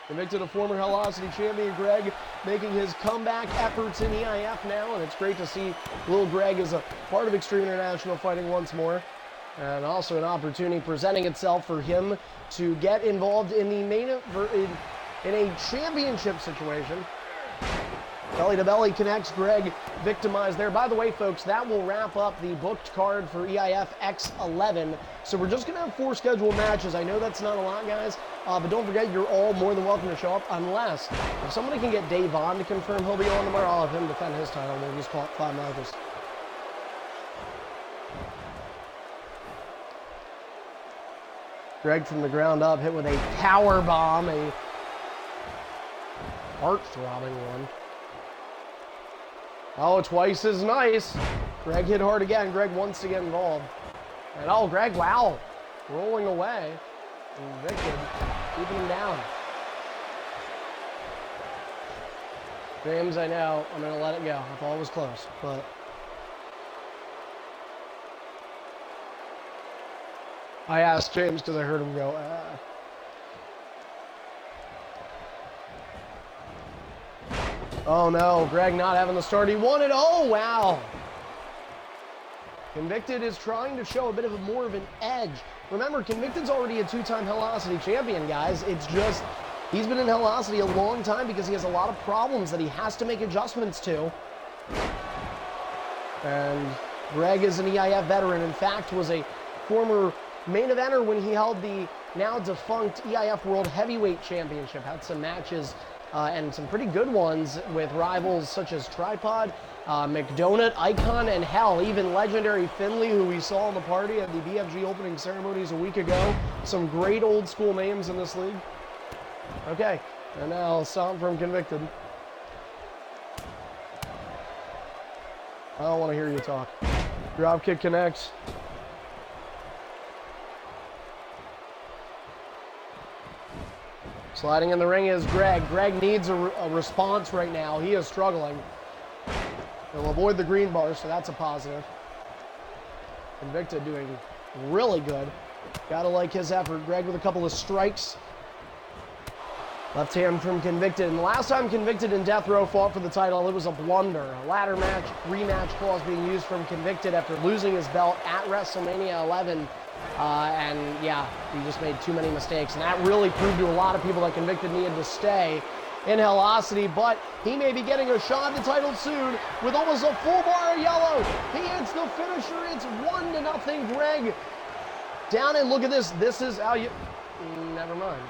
Convicted, a former Hellosity champion, Greg, making his comeback efforts in EIF now, and it's great to see little Greg as a part of Extreme International fighting once more. And also an opportunity presenting itself for him to get involved in the main in a championship situation. Belly to belly connects. Greg victimized there. By the way, folks, that will wrap up the booked card for EIF X11. So we're just going to have 4 scheduled matches. I know that's not a lot, guys, but don't forget, you're all more than welcome to show up, unless if somebody can get Dave Vaughn to confirm he'll be on tomorrow, I'll have him defend his title. We'll just call it 5 matches. Greg from the ground up, hit with a power bomb, a heart-throbbing one. Oh, twice as nice. Greg hit hard again. Greg wants to get involved. And oh, Greg, wow. Rolling away. Convicted. Keeping him down. James, I know. I'm going to let it go. I thought it was close, but... I asked James because I heard him go, Oh no, Greg not having the start he wanted. Oh wow. Convicted is trying to show a bit of more of an edge. Remember, Convicted's already a 2-time Hellocity champion, guys. It's just, he's been in Hellocity a long time because he has a lot of problems that he has to make adjustments to. And Greg is an EIF veteran. In fact, was a former main eventer when he held the now defunct EIF World Heavyweight Championship. Had some matches and some pretty good ones with rivals such as Tripod, McDonut, Icon, and hell, even legendary Finley, who we saw in the party at the BFG opening ceremonies a week ago. Some great old school names in this league. Okay, and now Stomp from Convicted. I don't want to hear you talk. Dropkick connects. Sliding in the ring is Greg. Greg needs a response right now. He is struggling. He'll avoid the green bar, so that's a positive. Convicted doing really good. Gotta like his effort. Greg with a couple of strikes. Left hand from Convicted. And the last time Convicted and Death Row fought for the title, it was a blunder. A ladder match, rematch clause being used from Convicted after losing his belt at WrestleMania 11. And yeah, he just made too many mistakes. And that really proved to a lot of people that Convicted needed to stay in Hellocity. But he may be getting a shot at the title soon with almost a full bar of yellow. He hits the finisher. It's 1-0 Greg. Down and look at this. This is how you... Never mind.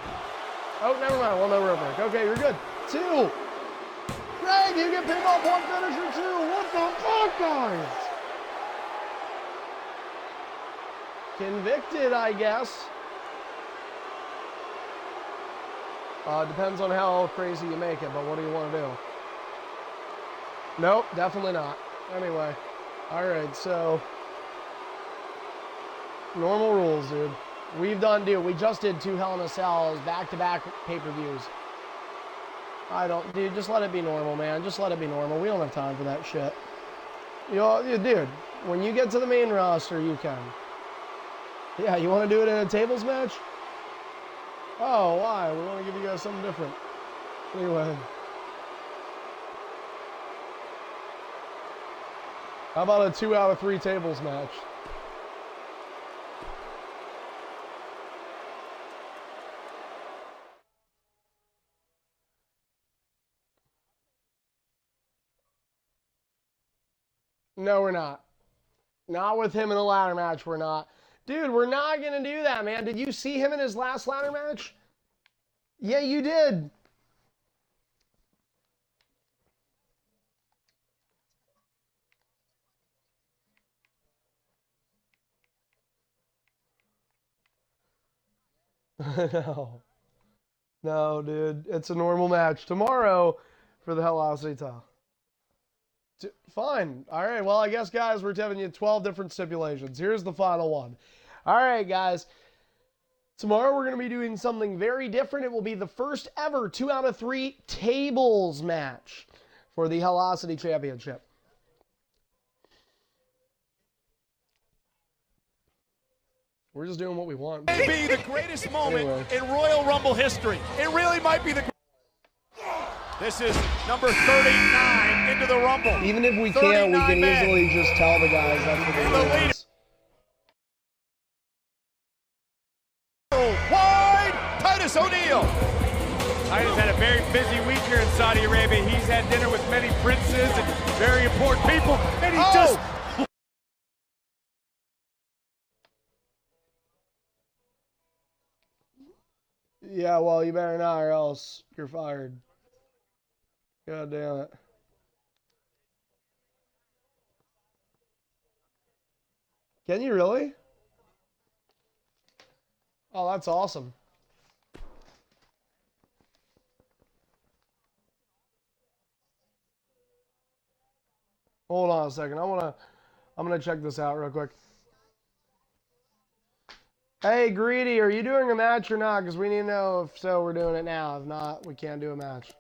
Oh, never mind. Well, no rope break. Okay, you're good. 2. Greg, you can pick up 1 finisher too. What the fuck, guys? Convicted, I guess. Depends on how crazy you make it, but what do you want to do? Nope, definitely not. Anyway, all right, so normal rules, dude. We just did 2 Hell in a Cells, back-to-back pay-per-views. Dude, just let it be normal, man. Just let it be normal. We don't have time for that shit. Dude, when you get to the main roster, you can. Yeah, you want to do it in a tables match? Oh, why? We want to give you guys something different. Anyway. How about a 2 out of 3 tables match? No, we're not. Not with him in the ladder match, we're not. Dude, we're not going to do that, man. Did you see him in his last ladder match? Yeah, you did. No. No, dude. It's a normal match. Tomorrow for the Hellocity title. Fine. All right. Well, I guess, guys, we're telling you 12 different stipulations. Here's the final one. All right, guys. Tomorrow we're going to be doing something very different. It will be the first ever 2 out of 3 tables match for the Hellocity Championship. We're just doing what we want. It may be the greatest moment in Royal Rumble history. It really might be the... This is number 39 into the Rumble. Even if we can't, we can easily just tell the guys that's what the lead. Wide, Titus O'Neil. Heidi's had a very busy week here in Saudi Arabia. He's had dinner with many princes and very important people, and he just... Yeah, well, you better not, or else you're fired. God damn it. Can you really? Oh, that's awesome. Hold on a second. I'm gonna check this out real quick. Hey, Greedy, are you doing a match or not? Because we need to know if so, we're doing it now. If not, we can't do a match.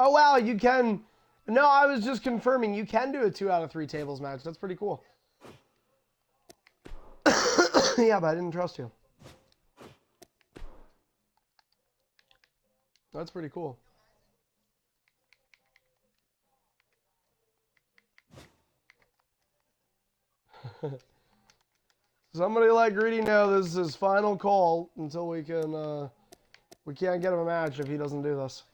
Oh, wow, you can... No, I was just confirming. You can do a 2 out of 3 tables match. That's pretty cool. Yeah, but I didn't trust you. That's pretty cool. Somebody let Greedy know this is his final call until we can, we can't get him a match if he doesn't do this.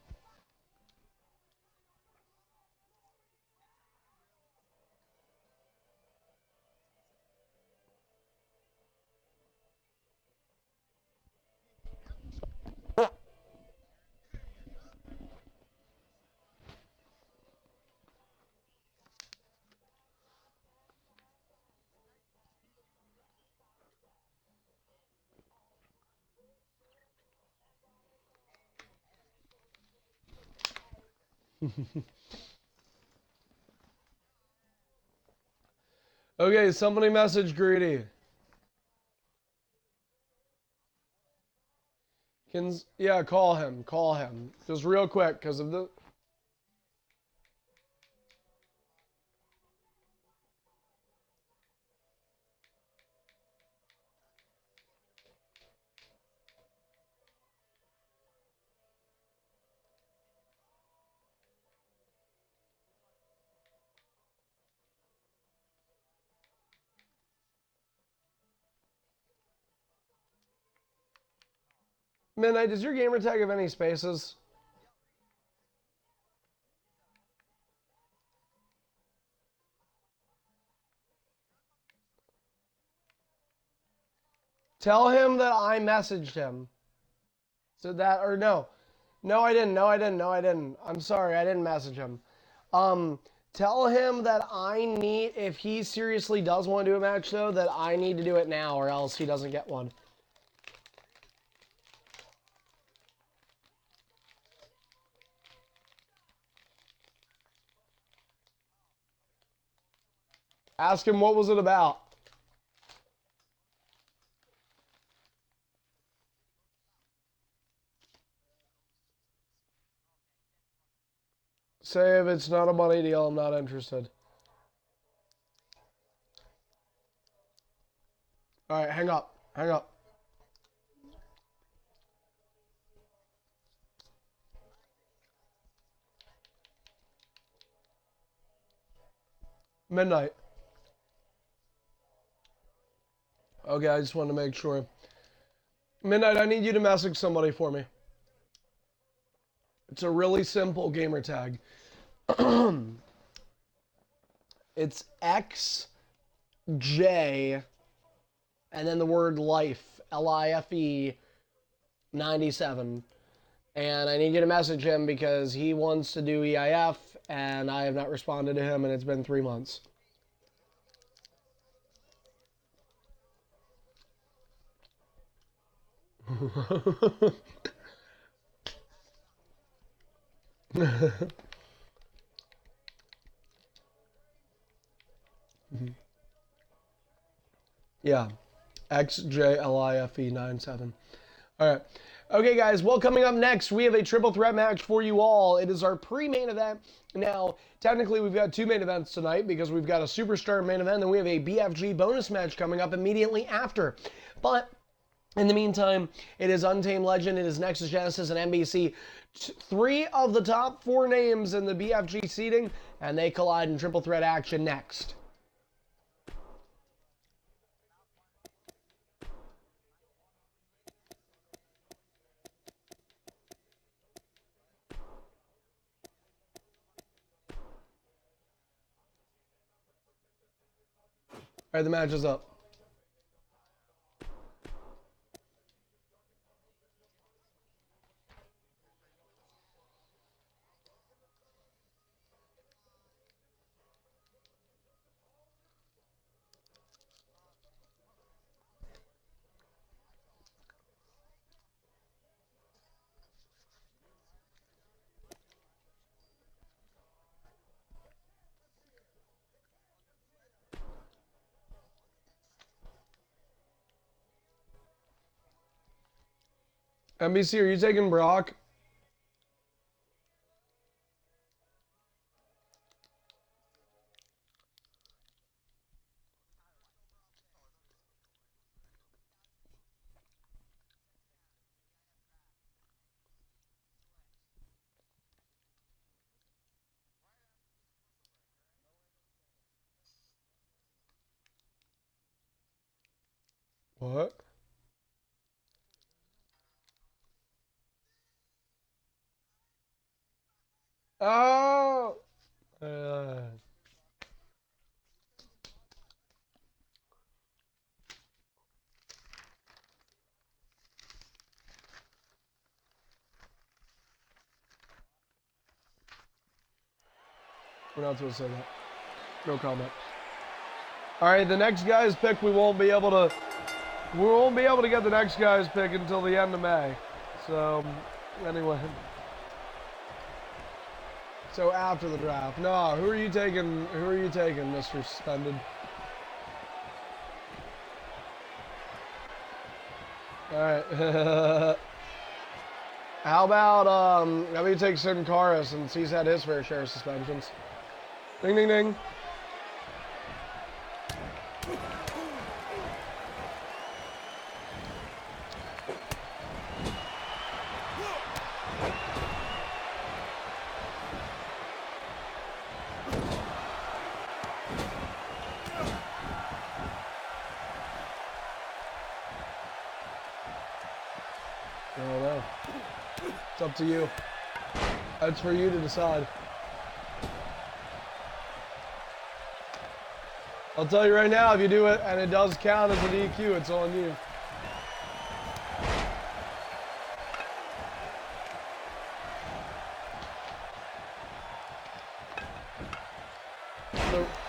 Okay, somebody message Greedy. Yeah, call him. Call him. Just real quick, because of the... Midnight, does your gamer tag have any spaces? Tell him that I messaged him. So that, or no. No, I didn't. No, I didn't. No, I didn't. I'm sorry. I didn't message him. Tell him that I need, if he seriously does want to do a match, though, that I need to do it now or else he doesn't get one. Ask him what was it about. Say if it's not a money deal, I'm not interested. All right, hang up. Hang up. Midnight. Okay, I just wanted to make sure. Midnight, I need you to message somebody for me. It's a really simple gamer tag. It's XJ and then the word life, LIFE 97. And I need you to message him because he wants to do EIF and I have not responded to him and it's been 3 months. Yeah, XJLIFE97. All right, Okay, guys, well, coming up next, we have a triple threat match for you all. It is our pre-main event. Now, technically, we've got two main events tonight because we've got a Superstardom main event, and we have a BFG bonus match coming up immediately after. But in the meantime, it is Untamed Legend, it is Nexus Genesis, and NBC. Three of the top four names in the BFG seeding, and they collide in triple threat action next. All right, the match is up. NBC, are you taking Brock? What? Oh! We're not supposed to say that. No comment. All right, the next guy's pick, we won't be able to get the next guy's pick until the end of May. So, anyway. So after the draft. No, who are you taking, Mr. Suspended? All right. How about you take Sin Cara since he's had his fair share of suspensions? Ding, ding, ding. I don't know. It's up to you. That's for you to decide. I'll tell you right now, if you do it and it does count as a DQ, it's on you.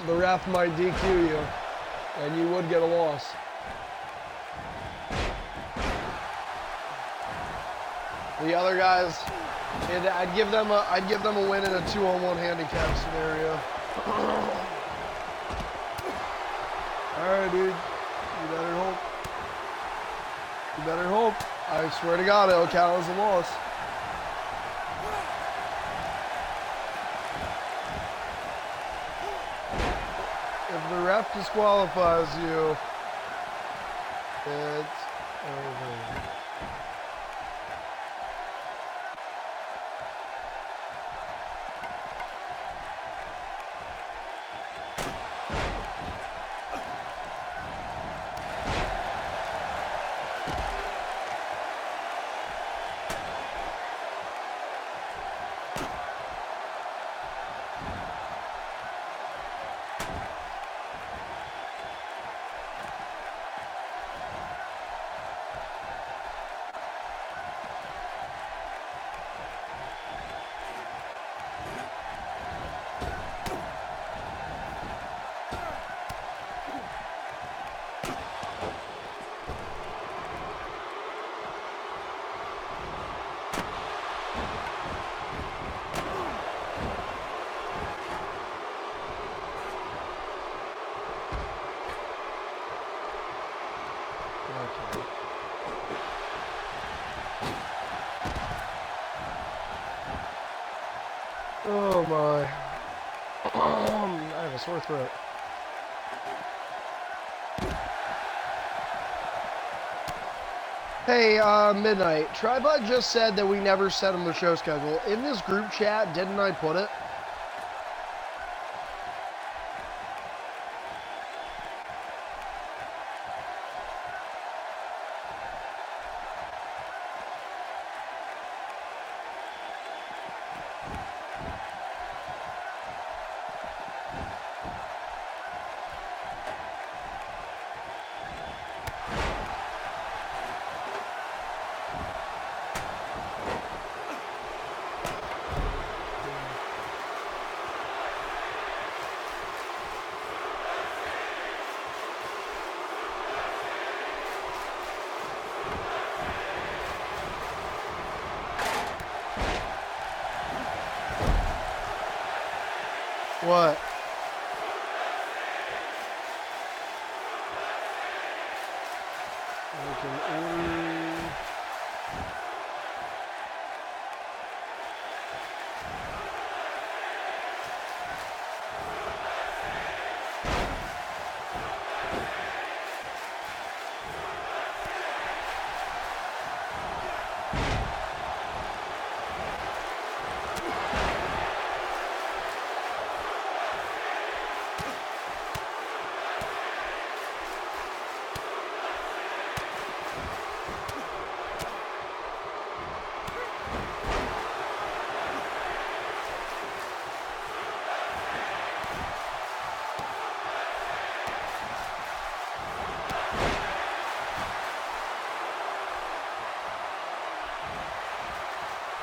The ref might DQ you, and you would get a loss. The other guys, I'd give them a win in a 2-on-1 handicap scenario. All right, dude. You better hope. You better hope. I swear to God, it'll count as a loss. If the ref disqualifies you, it's over. I have a sore throat. Hey, Midnight. Tripod just said that we never sent him the show schedule. In this group chat, didn't I put it? What?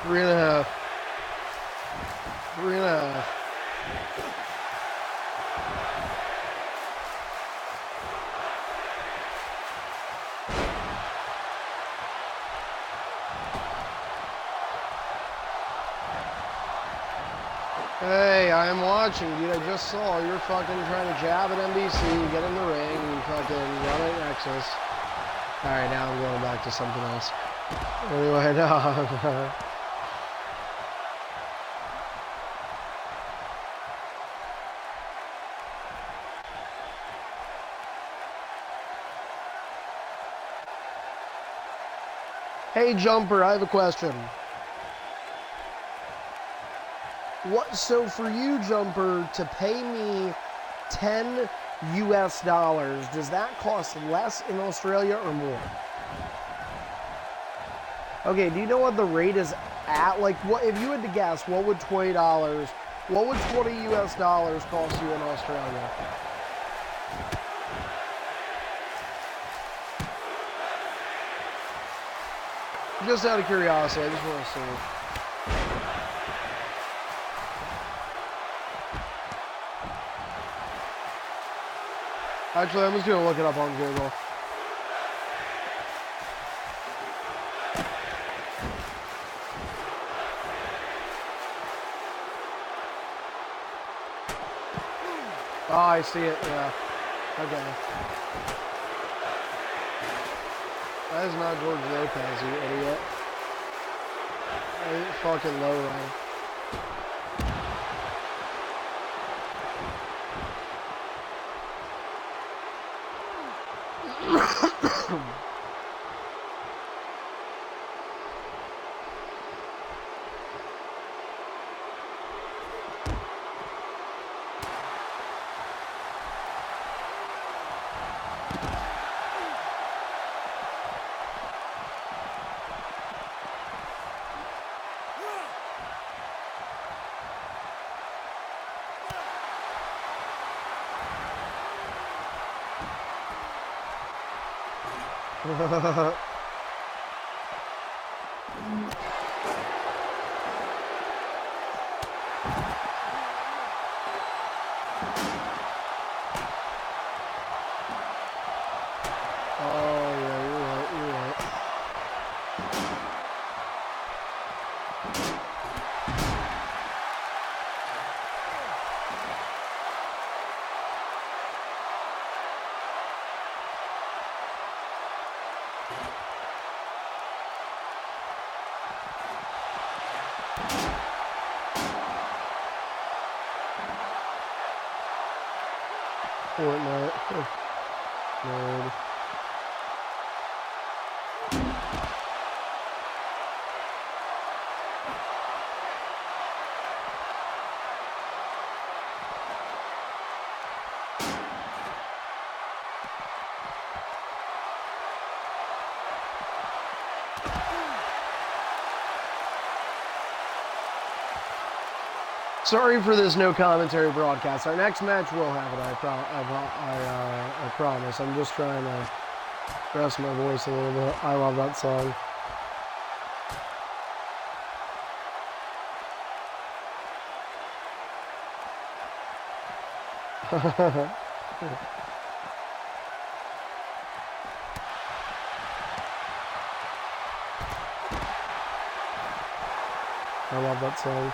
Three and a half. Hey, I am watching, dude. I just saw you're fucking trying to jab at NBC, get in the ring, and fucking run at Nexus. Alright, now I'm going back to something else. Anyway, no. Hey, Jumper, I have a question. So for you, Jumper, to pay me $10 US, does that cost less in Australia or more? Okay, do you know what the rate is at? Like, what if you had to guess, what would $20, what would $20 US cost you in Australia? Just out of curiosity, I just want to see. Actually, I'm just going to look it up on Google. Oh, I see it, yeah. Okay. That is not George Lopez, you idiot. That fucking low run. Fortnite. Nerd. Sorry for this no commentary broadcast. Our next match will have it. I promise. I'm just trying to rest my voice a little bit. I love that song. I love that song.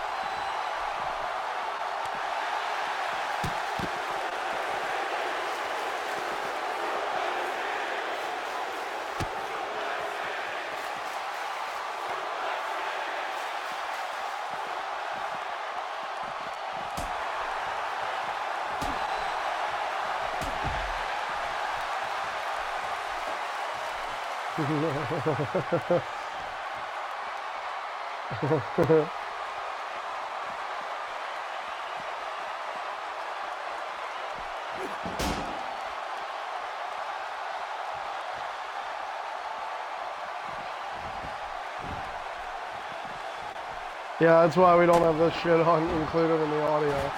Yeah, that's why we don't have this shit on included in the audio.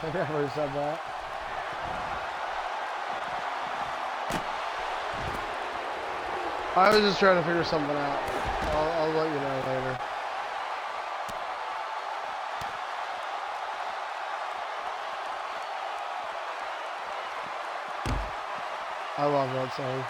I never said that. I was just trying to figure something out. I'll let you know later. I love that song.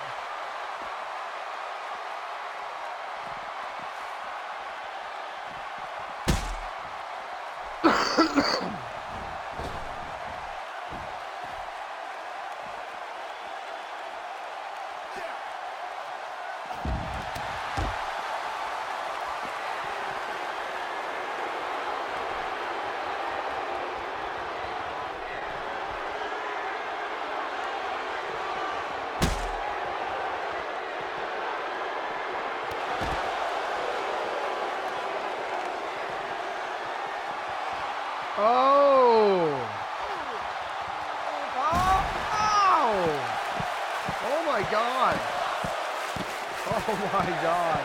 Oh my God.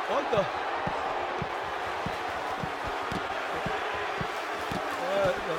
What the? What the?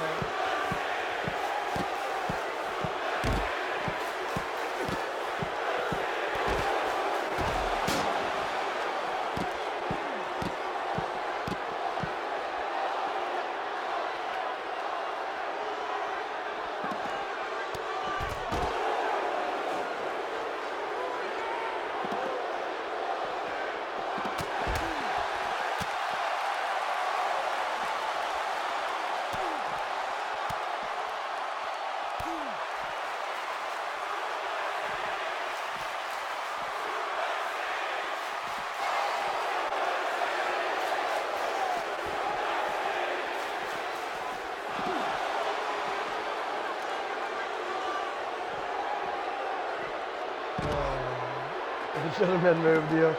It should have been moved, you.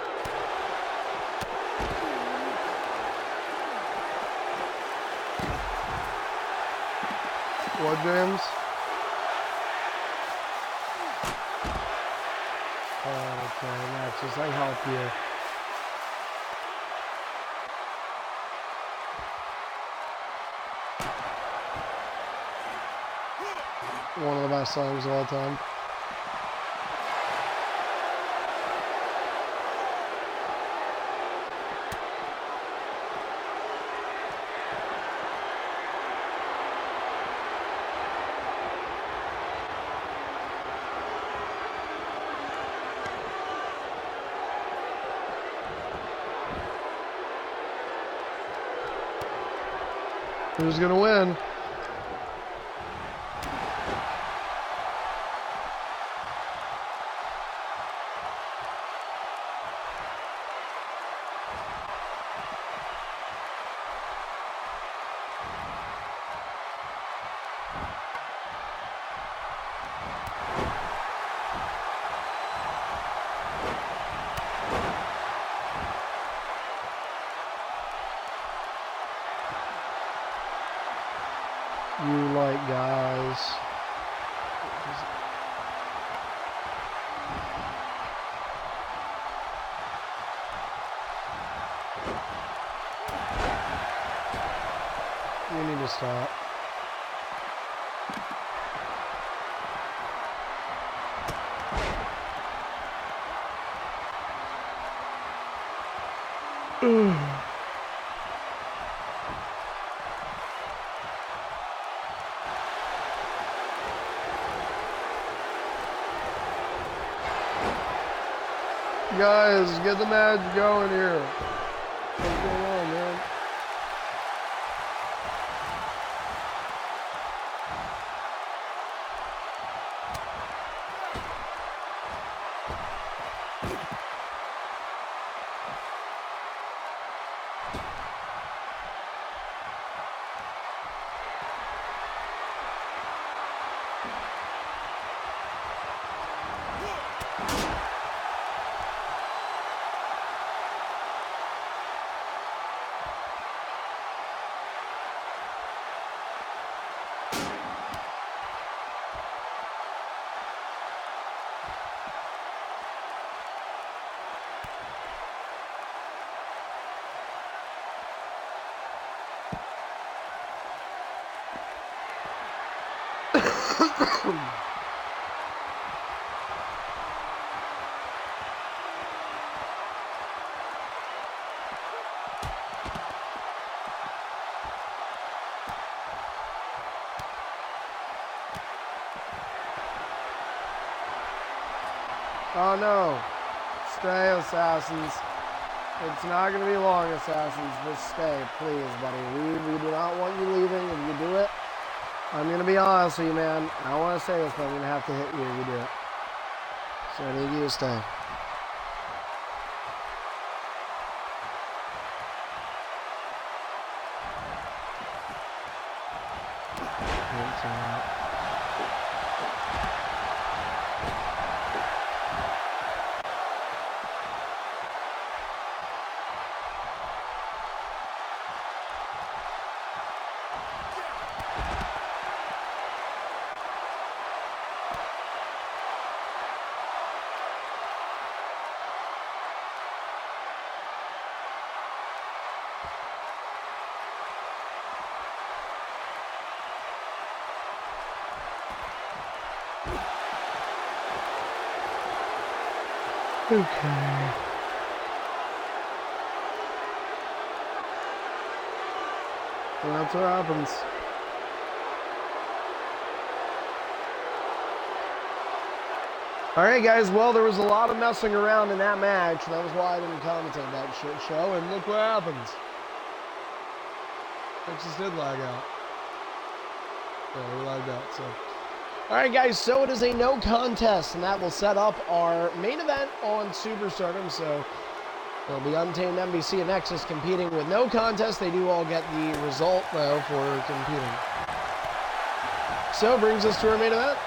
What, James? Okay, Maxis, I help you. One of the best songs of all time. Who's going to win? You like guys. You need to stop. Guys, get the match going here. What's going on, man? Oh no. Stay, Assassins. It's not going to be long, Assassins. Just stay, please, buddy. We do not want you leaving. If you do it, I'm going to be honest with you, man. I don't want to say this, but I'm going to have to hit you if you do it. So I need you to stay. Okay. Well, that's what happens. All right, guys. Well, there was a lot of messing around in that match. That was why I didn't commentate that shit show. And look what happens. It just did lag out. Yeah, we lagged out, so. All right, guys, so it is a no contest, and that will set up our main event on Superstardom. So it'll be Untamed, NBC, and Nexus competing with no contest. They do all get the result, though, for competing. So it brings us to our main event.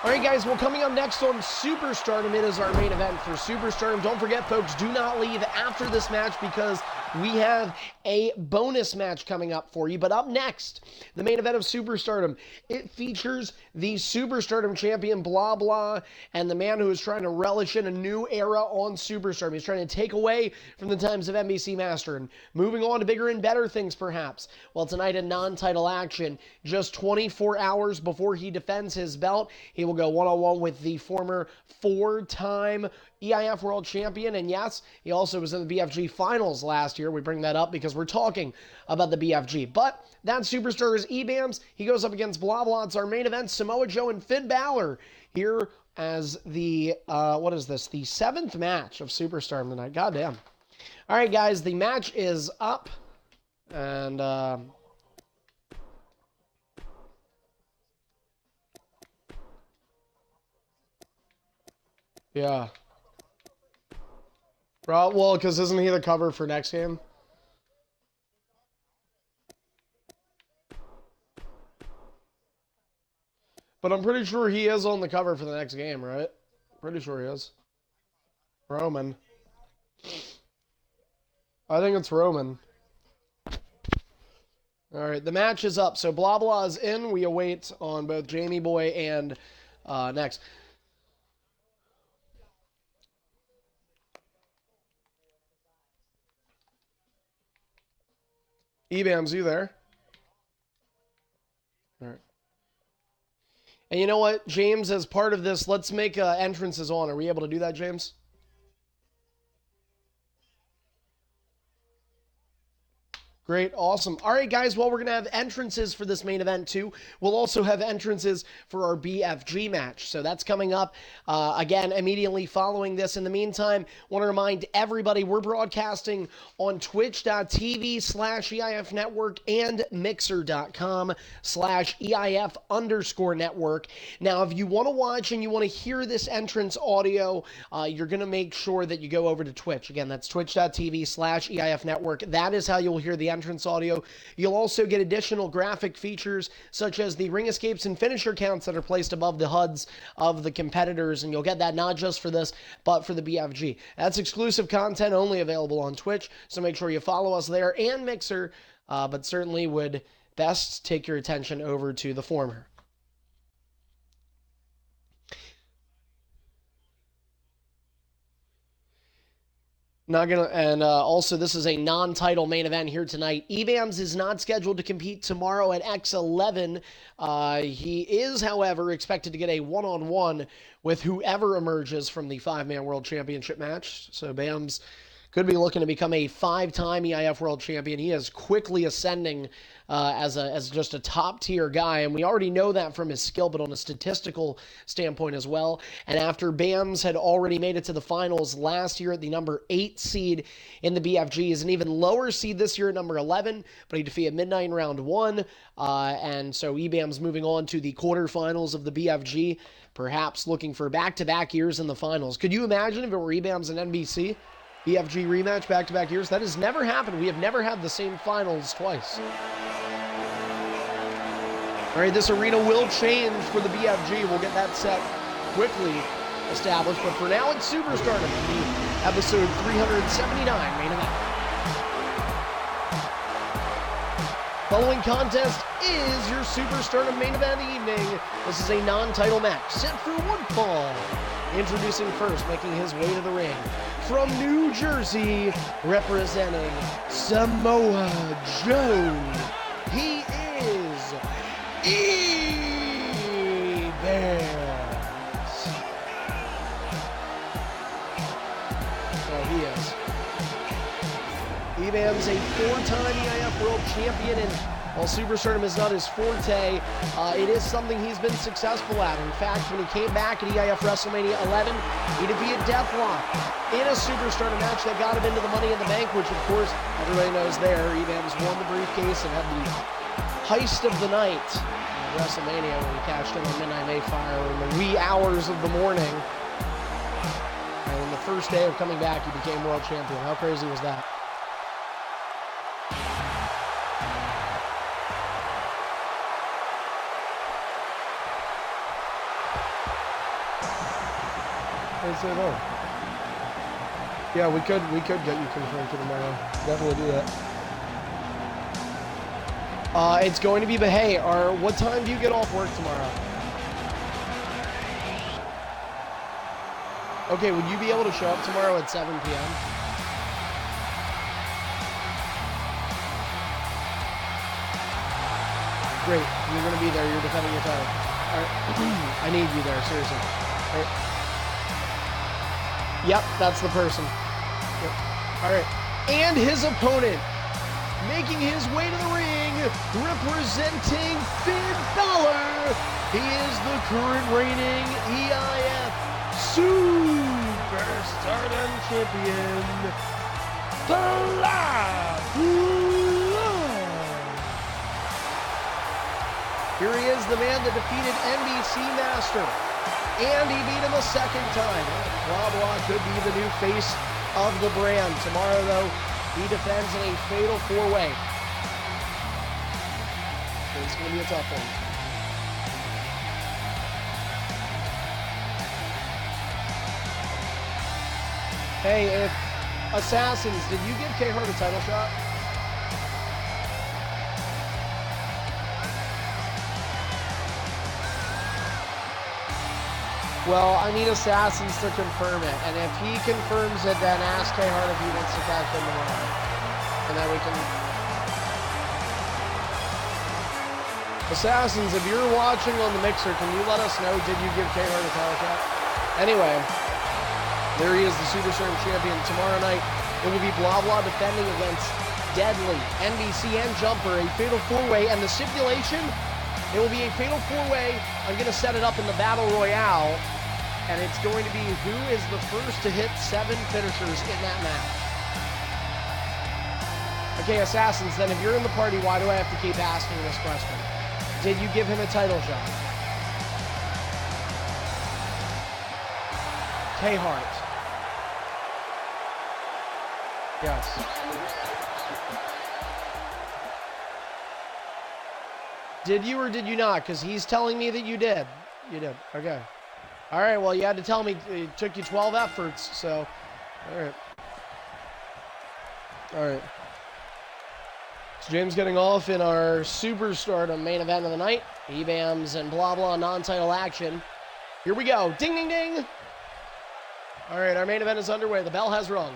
All right, guys, well, coming up next on Superstardom, it is our main event for Superstardom. Don't forget, folks, do not leave after this match because we have a bonus match coming up for you. But up next, the main event of Superstardom, it features the Superstardom champion, Blah Blah, and the man who is trying to relish in a new era on Superstardom. He's trying to take away from the times of NBC Master and moving on to bigger and better things, perhaps. Well, tonight in non-title action, just 24 hours before he defends his belt, he will go one-on-one with the former four-time EIF World Champion, and yes, he also was in the BFG Finals last year. here. We bring that up because we're talking about the BFG. But that superstar is EBAMS. He goes up against Blah Blah. It's our main event. Samoa Joe and Finn Balor here as the, what is this? The 7th match of Superstardom tonight. Goddamn. All right, guys. The match is up. And, yeah. Well, because isn't he the cover for next game? But I'm pretty sure he is on the cover for the next game, right? Pretty sure he is. Roman. I think it's Roman. All right, the match is up. So Blah Blah is in. We await on both Jamie Boy and next. EBAMS, you there? All right. And you know what, James, as part of this, let's make entrances on. Are we able to do that, James? Great, awesome. All right, guys, well, we're going to have entrances for this main event, too. We'll also have entrances for our BFG match. So that's coming up, again, immediately following this. In the meantime, want to remind everybody we're broadcasting on twitch.tv/EIF Network and mixer.com/EIF_network. Now, if you want to watch and you want to hear this entrance audio, you're going to make sure that you go over to Twitch. Again, that's twitch.tv/EIF Network. That is how you'll hear the entrance audio. You'll also get additional graphic features such as the ring escapes and finisher counts that are placed above the HUDs of the competitors, and you'll get that not just for this, but for the BFG. That's exclusive content only available on Twitch, so make sure you follow us there and Mixer, but certainly would best take your attention over to the former. Not gonna, and also this is a non-title main event here tonight. EBAMS is not scheduled to compete tomorrow at X11. He is, however, expected to get a one-on-one with whoever emerges from the 5-man World Championship match. So BAMS could be looking to become a 5-time EIF World Champion. He is quickly ascending as just a top-tier guy, and we already know that from his skill, but on a statistical standpoint as well. And after BAMS had already made it to the finals last year at the number 8 seed in the BFG, is an even lower seed this year at number 11, but he defeated Midnight in round 1, and so EBAMS moving on to the quarterfinals of the BFG, perhaps looking for back-to-back years in the finals. Could you imagine if it were EBAMS and NBC? BFG rematch, back-to-back years. That has never happened. We have never had the same finals twice. All right, this arena will change for the BFG. We'll get that set quickly established. But for now, it's Superstardom, the episode 379 main event. Following contest is your Superstardom main event evening. This is a non-title match set for one fall. Introducing first, making his way to the ring, from New Jersey, representing Samoa Joe, he is EBAMS. Oh, he is. EBAMS, a 4-time EIF World Champion, and while Superstardom is not his forte, it is something he's been successful at. In fact, when he came back at EIF WrestleMania 11, he defeated Deathlock in a Superstardom match that got him into the Money in the Bank, which, of course, everybody knows there. EBAMS won the briefcase and had the heist of the night at WrestleMania when he cashed in on Midnight Mayfire in the wee hours of the morning. And on the first day of coming back, he became world champion. How crazy was that? Say no. Yeah, we could get you confirmed for tomorrow. Definitely do that. It's going to be, but hey, what time do you get off work tomorrow? Okay, would you be able to show up tomorrow at 7 p.m.? Great, you're going to be there. You're defending your title. All right. I need you there, seriously. All right. Yep, that's the person. Yep. All right. And his opponent, making his way to the ring, representing Finn Balor. He is the current reigning EIF Superstardom champion, The Last Blood. Here he is, the man that defeated NBC Master, and he beat him a second time. Blah Blah could be the new face of the brand. Tomorrow, though, he defends in a fatal four-way. It's going to be a tough one. Hey, if Assassins, did you give K-Hart a title shot? Well, I need Assassins to confirm it, and if he confirms it, then ask K-Hart if he wants to cash in tomorrow. And then we can... Assassins, if you're watching on the mixer, can you let us know, did you give K-Hart a title shot? Anyway, there he is, the Superstardom champion. Tomorrow night, it will be Blah Blah defending against Deadly, NBC, and Jumper, a fatal four-way, and the stipulation, it will be a fatal four-way. I'm going to set it up in the Battle Royale, and it's going to be who is the first to hit 7 finishers in that match. Okay, Assassins, then if you're in the party, why do I have to keep asking this question? Did you give him a title shot? K-Hart. Yes. Did you or did you not? Because he's telling me that you did. You did. Okay. All right, well, you had to tell me it took you 12 efforts, so... All right. All right. So James getting off in our Superstardom main event of the night. E-Bams and Blah Blah non-title action. Here we go. Ding, ding, ding. All right, our main event is underway. The bell has rung.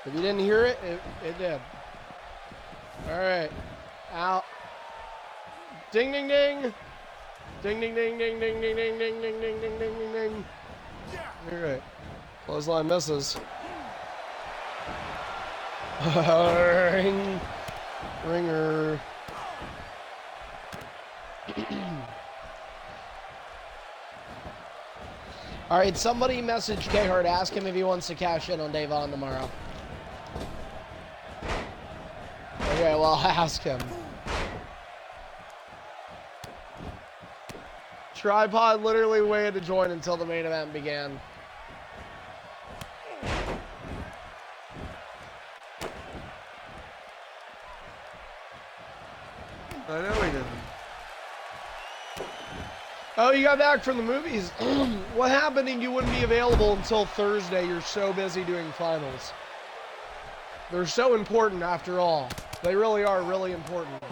If you didn't hear it, it did. All right. Out. Ding, ding, ding. Ding, ding, ding, ding, ding, ding, ding, ding, ding, ding, ding, ding, ding, ding. All right. Clothesline misses. Ring. Ringer. All right, somebody message K-Hart. Ask him if he wants to cash in on Davon tomorrow. Okay, well, ask him. Tripod literally waited to join until the main event began. I know he didn't. Oh, you got back from the movies. What happened and you wouldn't be available until Thursday? You're so busy doing finals. They're so important after all. They really are really important.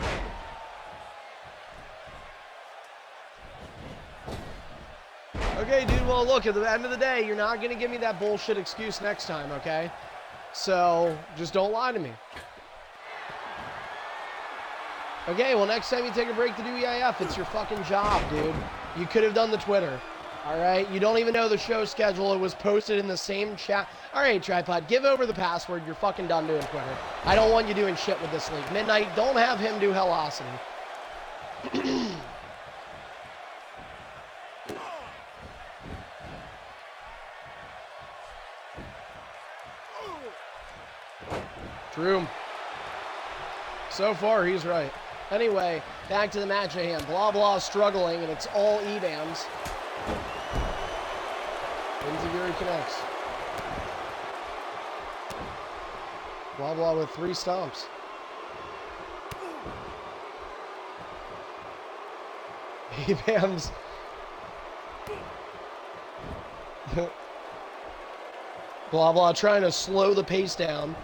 Okay, dude, well, look, at the end of the day, you're not going to give me that bullshit excuse next time, okay? So, just don't lie to me. Okay, well, next time you take a break to do EIF, it's your fucking job, dude. You could have done the Twitter, all right? You don't even know the show schedule. It was posted in the same chat. All right, Tripod, give over the password. You're fucking done doing Twitter. I don't want you doing shit with this league. Midnight, don't have him do Hellosity. True. So far, he's right. Anyway, back to the match at hand. Blah Blah struggling, and it's all E-Bams. Enziguri connects. Blah Blah with 3 stomps. E-Bams. Blah Blah trying to slow the pace down.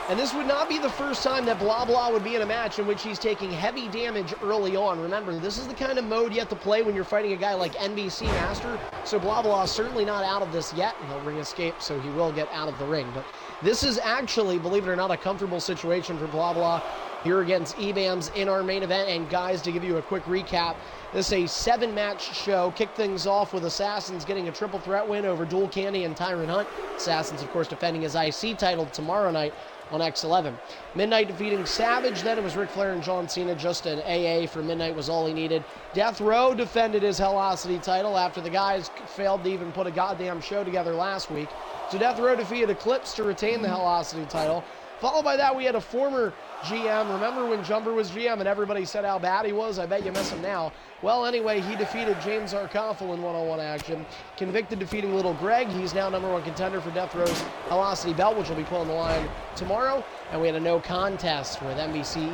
And this would not be the first time that Blah Blah would be in a match in which he's taking heavy damage early on. Remember, this is the kind of mode you have to play when you're fighting a guy like NBC Master. So Blah Blah is certainly not out of this yet. He'll ring escape, so he will get out of the ring. But this is actually, believe it or not, a comfortable situation for Blah Blah. here against EBAMS in our main event. And guys, to give you a quick recap, this is a 7-match show. Kick things off with Assassins getting a triple threat win over Dual Candy and Tyron Hunt. Assassins, of course, defending his IC title tomorrow night on X11. Midnight defeating Savage. Then it was Ric Flair and John Cena. Just an AA for Midnight was all he needed. Death Row defended his Hellocity title after the guys failed to even put a goddamn show together last week. So Death Row defeated Eclipse to retain the Hellocity title. Followed by that, we had a former GM. Remember when Jumper was GM and everybody said how bad he was? I bet you miss him now. Well, anyway, he defeated James Arkoffel in one-on-one action. Convicted defeating Little Greg. He's now #1 contender for Death Row's Hellocity belt, which will be put on the line tomorrow. And we had a no contest with NBC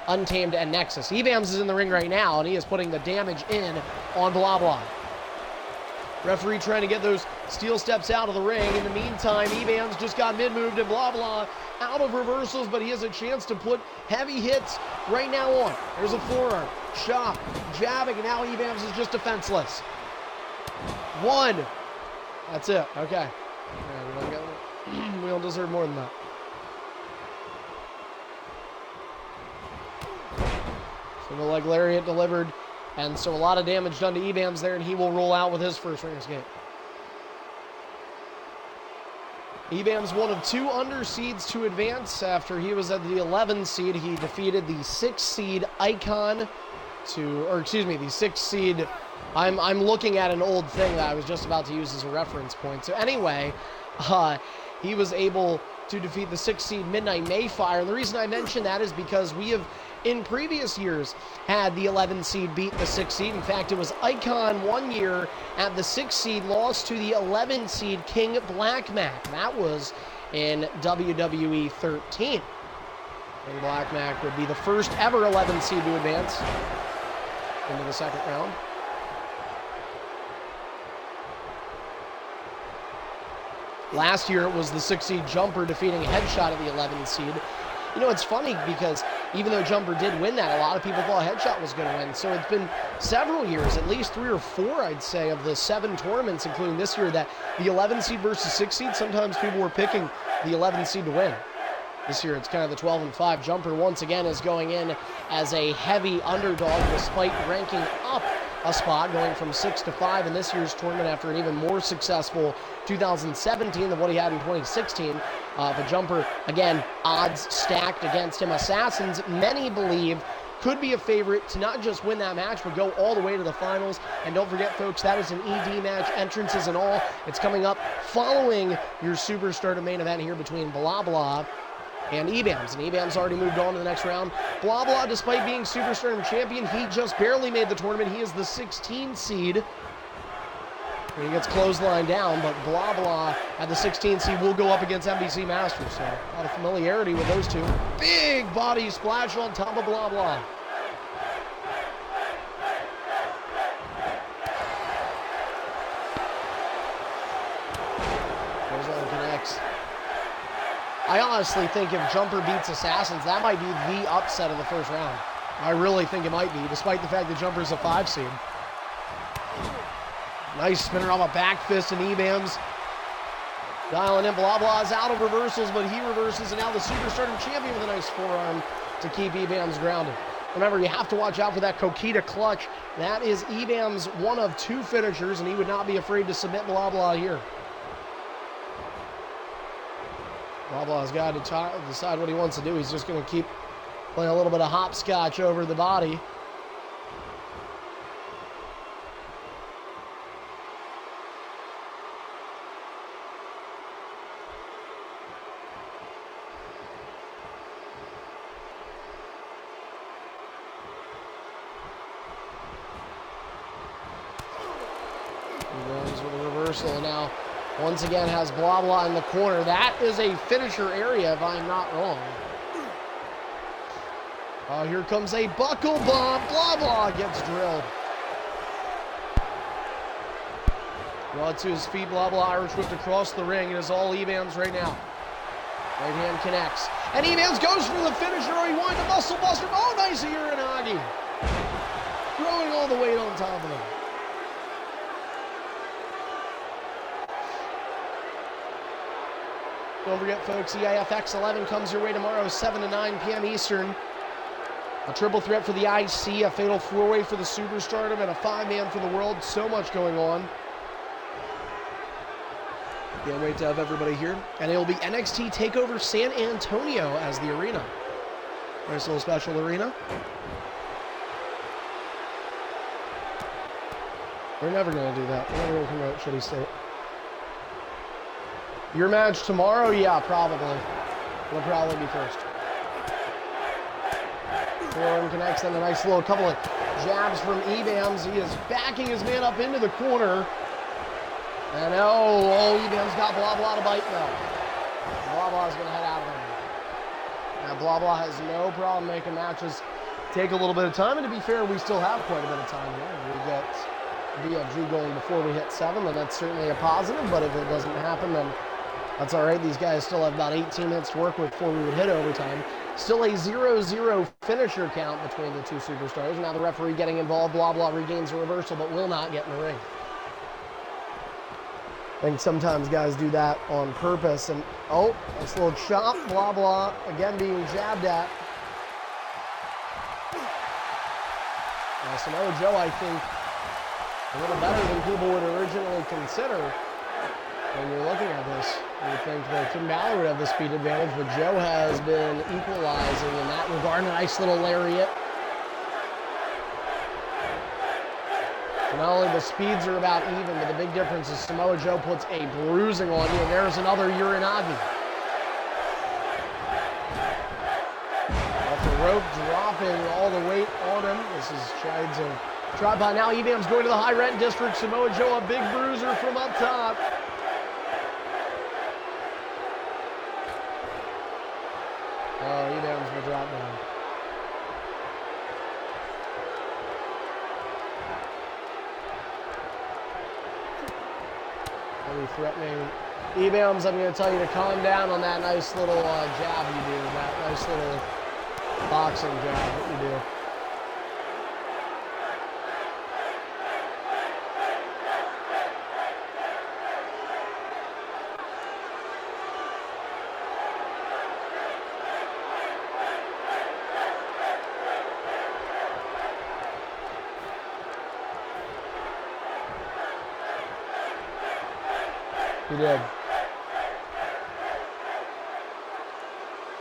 Untamed and Nexus. EBAMS is in the ring right now, and he is putting the damage in on Blah Blah. Referee trying to get those steel steps out of the ring. In the meantime, EBAMS just got mid-moved and Blah Blah out of reversals, but he has a chance to put heavy hits right now on. There's a forearm, chop, jabbing, and now EBAMS is just defenseless. 1. That's it. Okay. We don't deserve more than that. Single leg lariat delivered. And so a lot of damage done to EBAMS there, and he will roll out with his first ring escape. EBAMS one of 2 underseeds to advance. After he was at the 11 seed, he defeated the 6 seed Icon the 6 seed. I'm looking at an old thing that I was just about to use as a reference point. So anyway, he was able to defeat the 6 seed Midnight Mayfire. And the reason I mention that is because we have, in previous years, had the 11 seed beat the 6 seed. In fact, it was Icon one year at the 6 seed, lost to the 11 seed King Black Mac. That was in WWE 13. King Black Mac would be the first ever 11 seed to advance into the second round. Last year, it was the 6 seed Jumper defeating Headshot at the 11 seed. You know, it's funny because even though Jumper did win that, a lot of people thought Headshot was going to win. So it's been several years, at least 3 or 4, I'd say, of the 7 tournaments, including this year, that the 11 seed versus 6 seed, sometimes people were picking the 11 seed to win. This year, it's kind of the 12-5. Jumper, once again, is going in as a heavy underdog despite ranking up a spot, going from 6 to 5 in this year's tournament after an even more successful 2017 than what he had in 2016. But Jumper, again, odds stacked against him. Assassins, many believe, could be a favorite to not just win that match, but go all the way to the finals. And don't forget, folks, that is an ED match, entrances and all. It's coming up following your Superstardom main event here between Blah Blah and EBAMS. And EBAMS already moved on to the next round. Blah Blah, despite being Superstardom champion, he just barely made the tournament. He is the 16 seed. And he gets clotheslined down, but Blah Blah at the 16 seed will go up against NBC Masters. So a lot of familiarity with those two. Big body splash on top of Blah Blah. Connects. I honestly think if Jumper beats Assassins, that might be the upset of the first round. I really think it might be, despite the fact that Jumper's a 5 seed. Nice spinner off a back fist and EBAMS dialing in. Blah Blah is out of reversals, but he reverses, and now the Superstardom champion with a nice forearm to keep EBAMS grounded. Remember, you have to watch out for that Coquita clutch. That is EBAMS one of 2 finishers, and he would not be afraid to submit Blah Blah here. Blah Blah's got to decide what he wants to do. He's just going to keep playing a little bit of hopscotch over the body. He goes with a reversal now. Once again has Blah Blah in the corner. That is a finisher area, if I'm not wrong. Here comes a buckle bomb. Blah Blah gets drilled. Brought to his feet, Blah Blah Irish whipped across the ring. It is all EBAMS right now. Right hand connects. And EBAMS goes for the finisher. He wanted to muscle buster. Oh, nice Uranagi. Throwing all the weight on top of him. Don't forget, folks, EIFX 11 comes your way tomorrow, 7 to 9 p.m. Eastern. A triple threat for the IC, a fatal four-way for the Superstardom, and a five-man for the world. So much going on. Can't wait to have everybody here. And it will be NXT TakeOver San Antonio as the arena. Nice little special arena. We're never going to do that. We're never going to promote Shitty State. Your match tomorrow? Yeah, probably. It'll probably be first. Forearm connects, then a nice little couple of jabs from Ebams. He is backing his man up into the corner. And Ebams got Blah Blah to bite now. Blah Blah's going to head out of there. Now, Blah Blah has no problem making matches take a little bit of time. And to be fair, we still have quite a bit of time here. We get BFG going before we hit 7, and that's certainly a positive. But if it doesn't happen, then that's all right. These guys still have about 18 minutes to work with before we would hit overtime. Still a 0-0 finisher count between the two superstars. Now the referee getting involved. Blah Blah regains a reversal, but will not get in the ring. I think sometimes guys do that on purpose. And, nice little chop. Blah Blah again being jabbed at. Samoa Joe, I think, a little better than people would originally consider when you're looking at this. You would think that Finn Balor would have the speed advantage, but Joe has been equalizing in that regard. A nice little lariat. Not only the speeds are about even, but the big difference is Samoa Joe puts a bruising on you, and there's another Uranagi. Off the rope, dropping all the weight on him. This is Shides of tripod. Now Ebam's going to the high rent district. Samoa Joe, a big bruiser from up top. Ebam's will drop down. Threatening Ebams, I'm going to tell you to calm down on that nice little jab you do, that nice little boxing jab that you do. He did.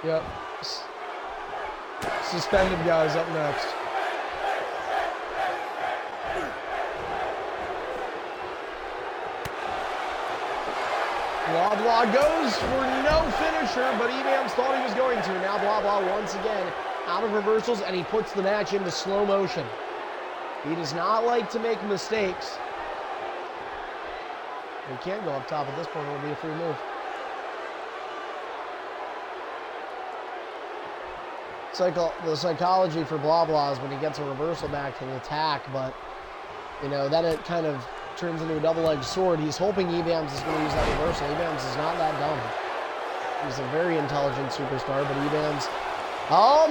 Yep. Suspended guys up next. Blah Blah goes for no finisher, but Ebams thought he was going to. Now Blah Blah once again out of reversals, and he puts the match into slow motion. He does not like to make mistakes. He can't go up top at this point. It'll be a free move. The psychology for Blah Blah is when he gets a reversal back, he'll attack, but, then it kind of turns into a double-edged sword. He's hoping Ebams is going to use that reversal. Ebams is not that dumb. He's a very intelligent superstar, but Ebams...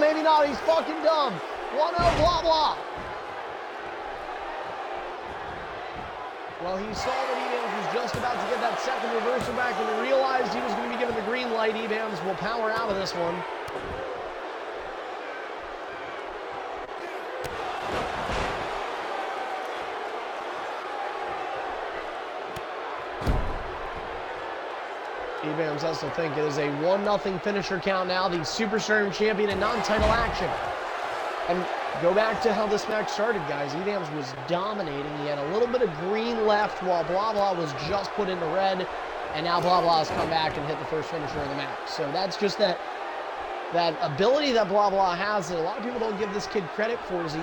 maybe not. He's fucking dumb. 1-0 Blah Blah. Well, he saw that Ebams was just about to get that second reversal back and realized he was going to be given the green light. Ebams will power out of this one. Ebams has to think it is a 1-0 finisher count now. The Superstardom champion in non-title action. And go back to how this match started, guys. Ebams was dominating. He had a little bit of green left while Blah Blah was just put into red. And now Blah Blah has come back and hit the first finisher of the match. So that's just that ability that Blah Blah has that a lot of people don't give this kid credit for. Is he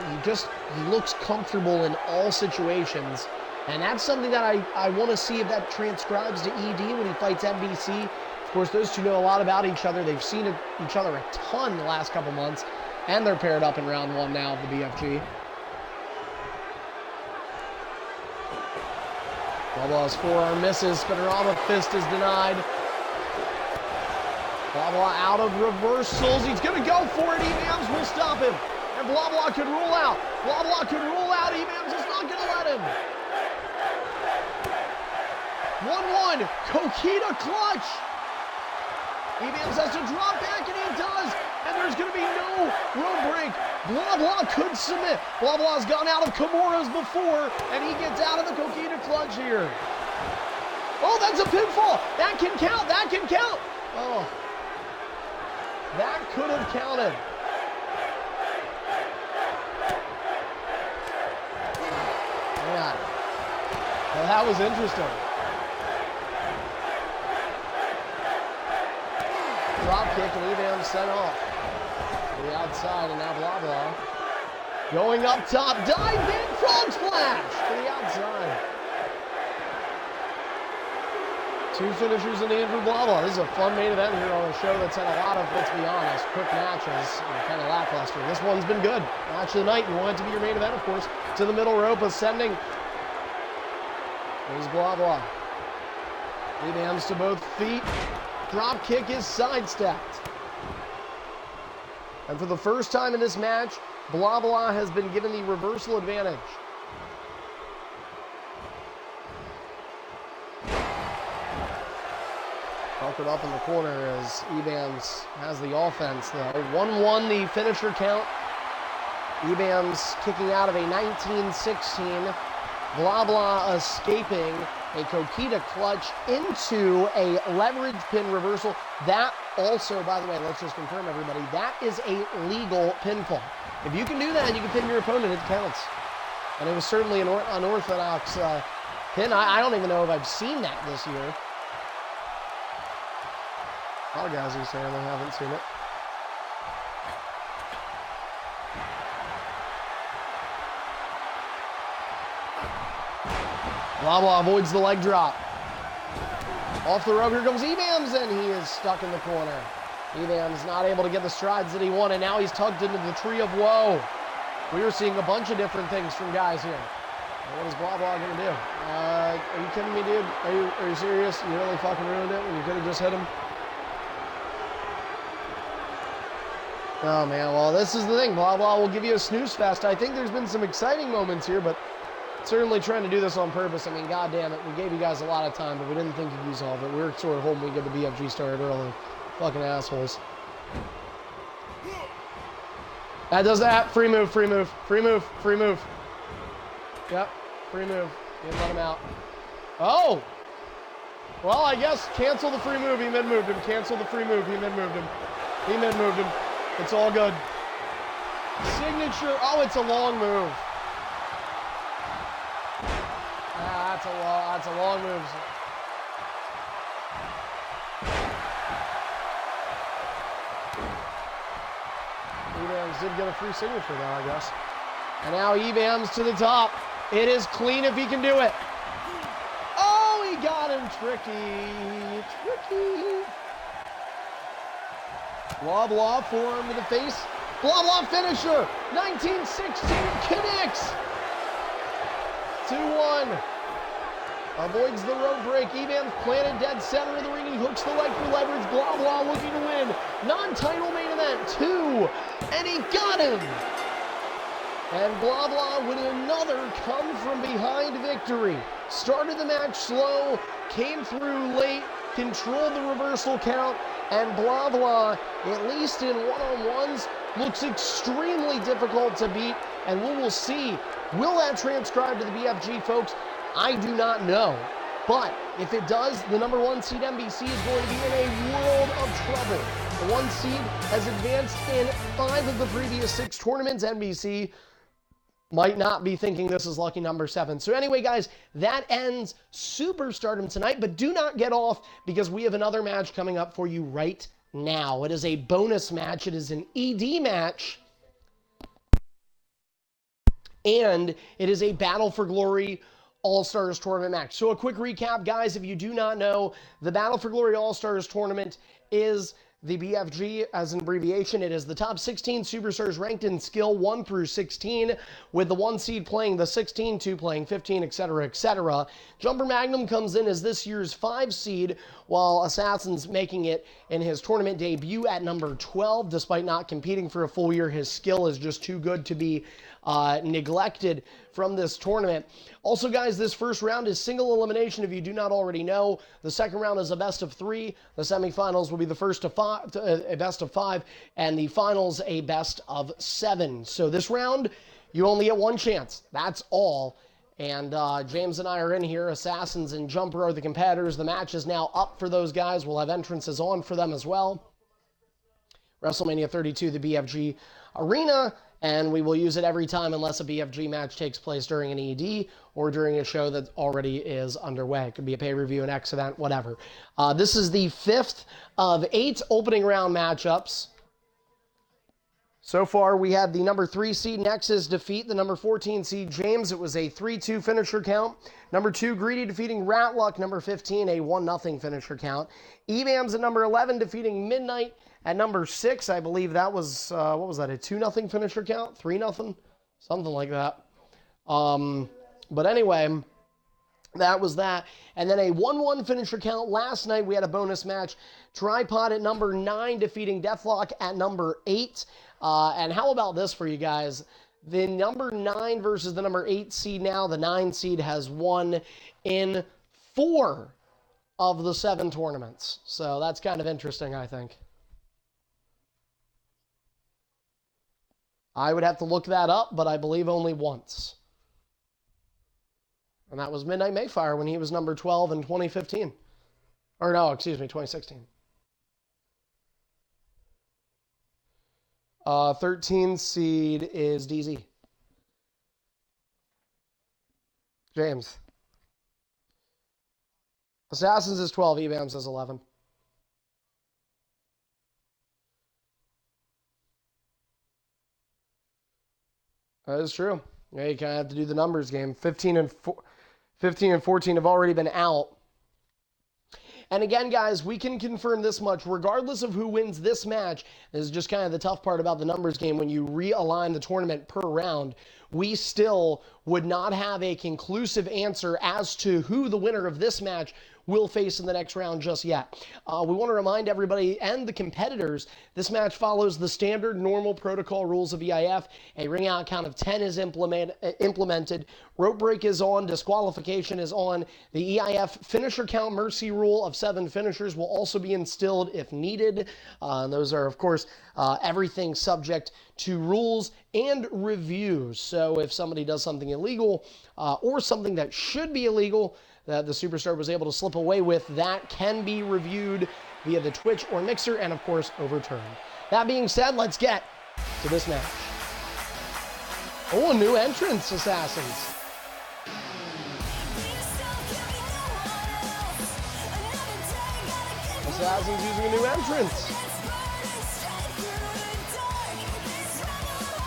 looks comfortable in all situations. And that's something that I want to see if that transcribes to ED when he fights NBC. Of course, those two know a lot about each other. They've seen each other a ton the last couple months. And they're paired up in round 1 now of the BFG. Blah Blah's forearm misses. Spinorama fist is denied. Blah Blah out of reversals. He's going to go for it. Ebams will stop him. And Blah Blah could rule out. Blah Blah could rule out. Ebams is not going to let him. 1-1. Coquina clutch. Evans has to drop back, and he does. And there's going to be no rope break. Blah Blah could submit. Blah Blah's gone out of Kimuras before, and he gets out of the Coquina clutch here. Oh, that's a pinfall. That can count. That can count. Oh, that could have counted. Yeah. Well, that was interesting. Drop kick, and Evans sent off to the outside, and now Blah Blah going up top, dive in, frog splash to the outside. Two finishers in the end for Blah Blah. This is a fun main event here on a show that's had a lot of, let's be honest, quick matches and kind of lackluster. This one's been good. Match of the night. You want it to be your main event, of course. To the middle rope, ascending. There's Blah Blah. Evans to both feet. Drop kick is sidestepped. And for the first time in this match, Blah Blah has been given the reversal advantage. Bunkered up in the corner as Evans has the offense though. 1-1 the finisher count. Evans kicking out of a 19-16. Blah Blah escaping a Coquina clutch into a leverage pin reversal. That also, by the way, let's just confirm everybody, that is a legal pinfall. If you can do that and you can pin your opponent, it counts. And it was certainly an unorthodox pin. I don't even know if I've seen that this year. A lot of guys are saying they haven't seen it. Blah Blah avoids the leg drop. Off the rope, here comes Evans, and he is stuck in the corner. Evans not able to get the strides that he wanted. Now he's tugged into the tree of woe. We are seeing a bunch of different things from guys here. What is Blah Blah gonna do? Are you kidding me, dude? Are you serious? You really fucking ruined it when you could have just hit him? Oh man, well this is the thing. Blah Blah will give you a snooze fest. I think there's been some exciting moments here, but certainly trying to do this on purpose. I mean, god damn it, we gave you guys a lot of time, but we didn't think you'd use all of it. We were sort of hoping we'd get the BFG started early. Fucking assholes. That does that. Free move, free move, free move, free move. Yep, free move. Didn't let him out. Oh! Well, I guess cancel the free move. He mid-moved him. Cancel the free move. He mid-moved him. He mid-moved him. It's all good. Signature. Oh, it's a long move. That's a long move. Evans did get a free signature though, I guess. And now Evans to the top. It is clean if he can do it. Oh, he got him tricky. Tricky. Blah Blah forearm to the face. Blah Blah finisher. 1916 connects. 2-1. Avoids the rope break. Evans planted dead center of the ring. He hooks the leg for leverage. Blah Blah looking to win. Non-title main event 2. And he got him. And Blah Blah with another come from behind victory. Started the match slow. Came through late. Controlled the reversal count. And Blah Blah, at least in one-on-ones, looks extremely difficult to beat. And we will see. Will that transcribe to the BFG, folks? I do not know. But if it does, the number 1 seed NBC is going to be in a world of trouble. The 1 seed has advanced in 5 of the previous 6 tournaments. NBC might not be thinking this is lucky number 7. So anyway, guys, that ends Superstardom tonight. But do not get off because we have another match coming up for you right now. It is a bonus match. It is an ED match. And it is a Battle for Glory All-Stars tournament match. So a quick recap, guys, if you do not know, the Battle for Glory All-Stars tournament is the BFG as an abbreviation. It is the top 16 superstars ranked in skill 1 through 16, with the 1 seed playing the 16, 2 playing 15, etc., etc. Jumper Magnum comes in as this year's 5 seed, while Assassin's making it in his tournament debut at number 12. Despite not competing for a full year, his skill is just too good to be neglected from this tournament. Also, guys, this first round is single elimination if you do not already know. The second round is a best of 3. The semifinals will be the first of 5, a best of 5, and the finals a best of 7. So this round, you only get one chance. That's all. And James and I are in here. Assassins and Jumper are the competitors. The match is now up for those guys. We'll have entrances on for them as well. WrestleMania 32, the BFG Arena, and we will use it every time unless a BFG match takes place during an ED or during a show that already is underway. It could be a pay-per-view, an X event, whatever. This is the 5th of 8 opening round matchups. So far, we had the number 3 seed Nexus defeat the number 14 seed James. It was a 3-2 finisher count. Number 2, Greedy defeating Ratluck. Number 15, a 1-0 finisher count. EBAMS at number 11 defeating Midnight. At number 6, I believe that was, what was that, a 2-0 finisher count? 3-0? Something like that. But anyway, that was that. And then a 1-1 finisher count. Last night, we had a bonus match. Tripod at number 9 defeating Deathlock at number 8. And how about this for you guys? The number 9 versus the number 8 seed now. The 9 seed has won in 4 of the 7 tournaments. So that's kind of interesting, I think. I would have to look that up, but I believe only once. And that was Midnight Mayfire when he was number 12 in 2015. Or no, excuse me, 2016. 13 seed is DZ. James. Assassins is 12, EBAMS is 11. That is true. Yeah, you kind of have to do the numbers game. 15 and 14 have already been out. And again, guys, we can confirm this much. Regardless of who wins this match, this is just kind of the tough part about the numbers game. When you realign the tournament per round, we still would not have a conclusive answer as to who the winner of this match will face in the next round just yet. We want to remind everybody and the competitors, this match follows the standard normal protocol rules of EIF. A ring out count of 10 is implemented. Rope break is on. Disqualification is on. The EIF finisher count mercy rule of 7 finishers will also be instilled if needed. And those are, of course, everything subject to rules and reviews. So if somebody does something illegal or something that should be illegal, that the Superstar was able to slip away with, that can be reviewed via the Twitch or Mixer and, of course, overturned. That being said, let's get to this match. Oh, a new entrance, Assassins. Assassins using a new entrance.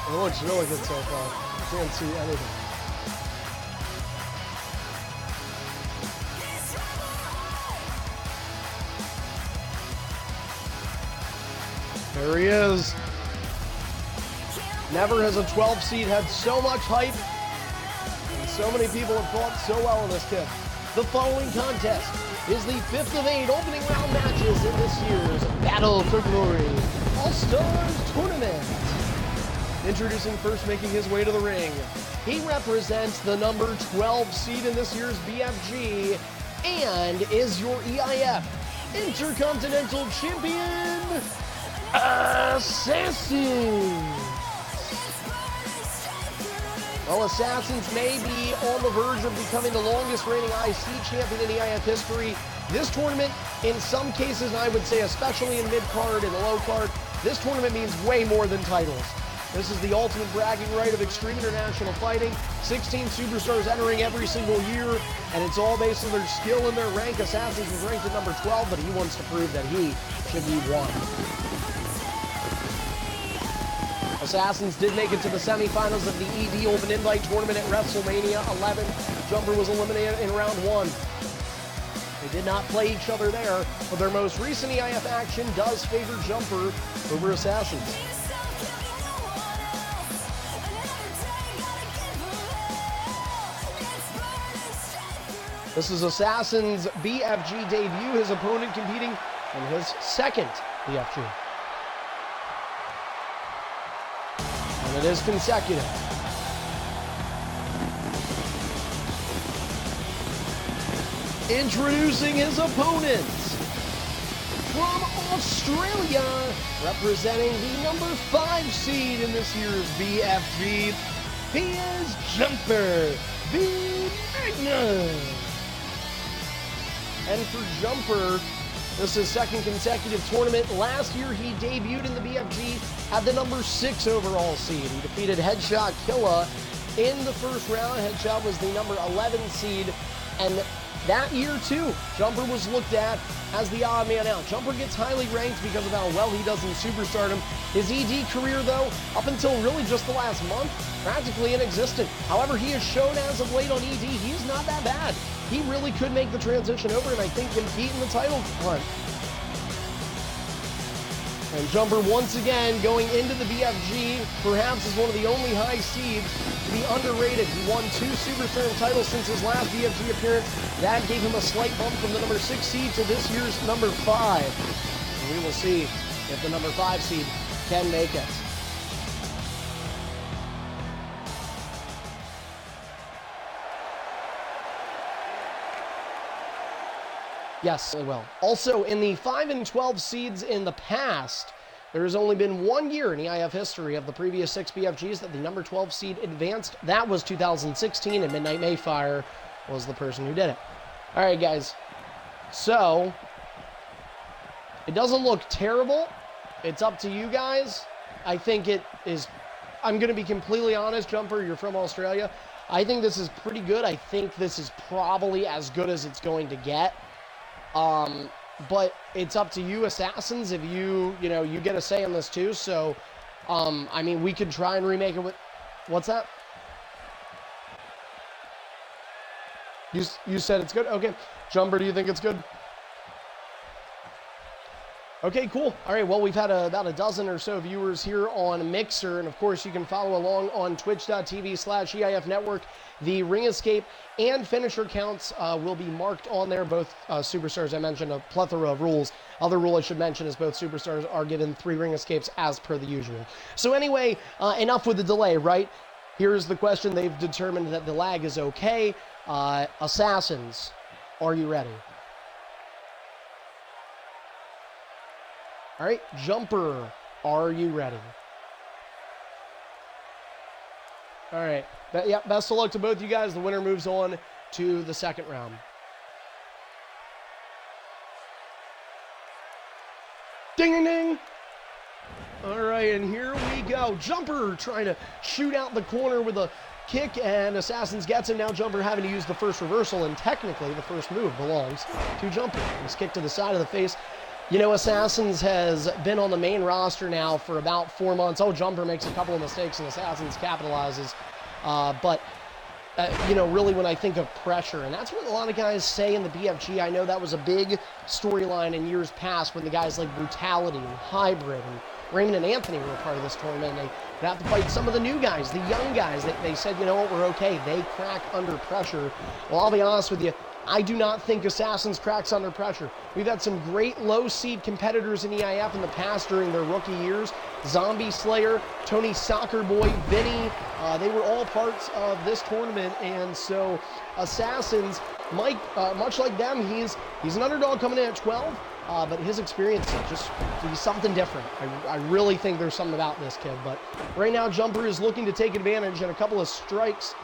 It looks really good so far. Can't see anything. There he is. Never has a 12 seed had so much hype, and so many people have fought so well in this kit. The following contest is the 5th of 8 opening round matches in this year's Battle for Glory All-Stars Tournament. Introducing first, making his way to the ring, he represents the number 12 seed in this year's BFG and is your EIF Intercontinental Champion, Assassins. Well, Assassins may be on the verge of becoming the longest reigning IC champion in EIF history. This tournament, in some cases, and I would say especially in mid-card and low-card, this tournament means way more than titles. This is the ultimate bragging right of Extreme International Fighting. 16 superstars entering every single year, and it's all based on their skill and their rank. Assassins was ranked at number 12, but he wants to prove that he should be 1. Assassins did make it to the semifinals of the ED Open Invite Tournament at WrestleMania 11. Jumper was eliminated in round 1. They did not play each other there, but their most recent EIF action does favor Jumper over Assassins. This is Assassin's BFG debut, his opponent competing in his second BFG. And it is consecutive. Introducing his opponents from Australia, representing the number 5 seed in this year's BFG, he is Jumper the Magnus. And for Jumper, this is his 2nd consecutive tournament. Last year, he debuted in the BFG at the number 6 overall seed. He defeated Headshot Killa in the first round. Headshot was the number 11 seed, and that year, too, Jumper was looked at as the odd man out. Jumper gets highly ranked because of how well he does in Superstardom. His ED career, though, up until really just the last month, practically inexistent. However, he has shown as of late on ED, he's not that bad. He really could make the transition over and I think compete in the title hunt. And Jumper once again going into the BFG, perhaps is one of the only high seeds to be underrated. He won 2 Superstardom titles since his last BFG appearance. That gave him a slight bump from the number 6 seed to this year's number 5. And we will see if the number 5 seed can make it. Yes, it will. Also, in the 5 and 12 seeds in the past, there has only been 1 year in EIF history of the previous 6 BFGs that the number 12 seed advanced. That was 2016, and Midnight Mayfire was the person who did it. All right, guys. So, it doesn't look terrible. It's up to you guys. I think it is, I'm going to be completely honest, Jumper, you're from Australia. I think this is pretty good. I think this is probably as good as it's going to get. But it's up to you, Assassins, if you get a say in this too. So, I mean, we could try and remake it with, what's that? You said it's good? Okay. Jumper, do you think it's good? Okay, cool. All right, well, we've had about a dozen or so viewers here on Mixer, and of course, you can follow along on twitch.tv/EIF Network. The Ring Escape and Finisher counts will be marked on there. Both Superstars, I mentioned a plethora of rules. Other rule I should mention is both Superstars are given 3 Ring Escapes as per the usual. So anyway, enough with the delay, right? Here's the question. They've determined that the lag is okay. Assassins, are you ready? All right, Jumper, are you ready? All right, yeah, best of luck to both you guys. The winner moves on to the 2nd round. Ding, ding, ding. All right, and here we go. Jumper trying to shoot out the corner with a kick, and Assassins gets him. Now Jumper having to use the first reversal, and technically the first move belongs to Jumper. He's kicked to the side of the face. You know, Assassins has been on the main roster now for about 4 months. Oh, Jumper makes a couple of mistakes and Assassins capitalizes. You know, really when I think of pressure, and that's what a lot of guys say in the BFG. I know that was a big storyline in years past when the guys like Brutality and Hybrid and Raymond and Anthony were a part of this tournament. And they have to fight some of the new guys, the young guys. They said, you know what, we're okay. They crack under pressure. Well, I'll be honest with you. I do not think Assassins cracks under pressure. We've had some great low-seed competitors in EIF in the past during their rookie years. Zombie Slayer, Tony Soccer Boy, Vinny, they were all parts of this tournament. And so Assassins, Mike, much like them, he's an underdog coming in at 12, but his experience is just he's something different. I really think there's something about this kid. But right now, Jumper is looking to take advantage and a couple of strikes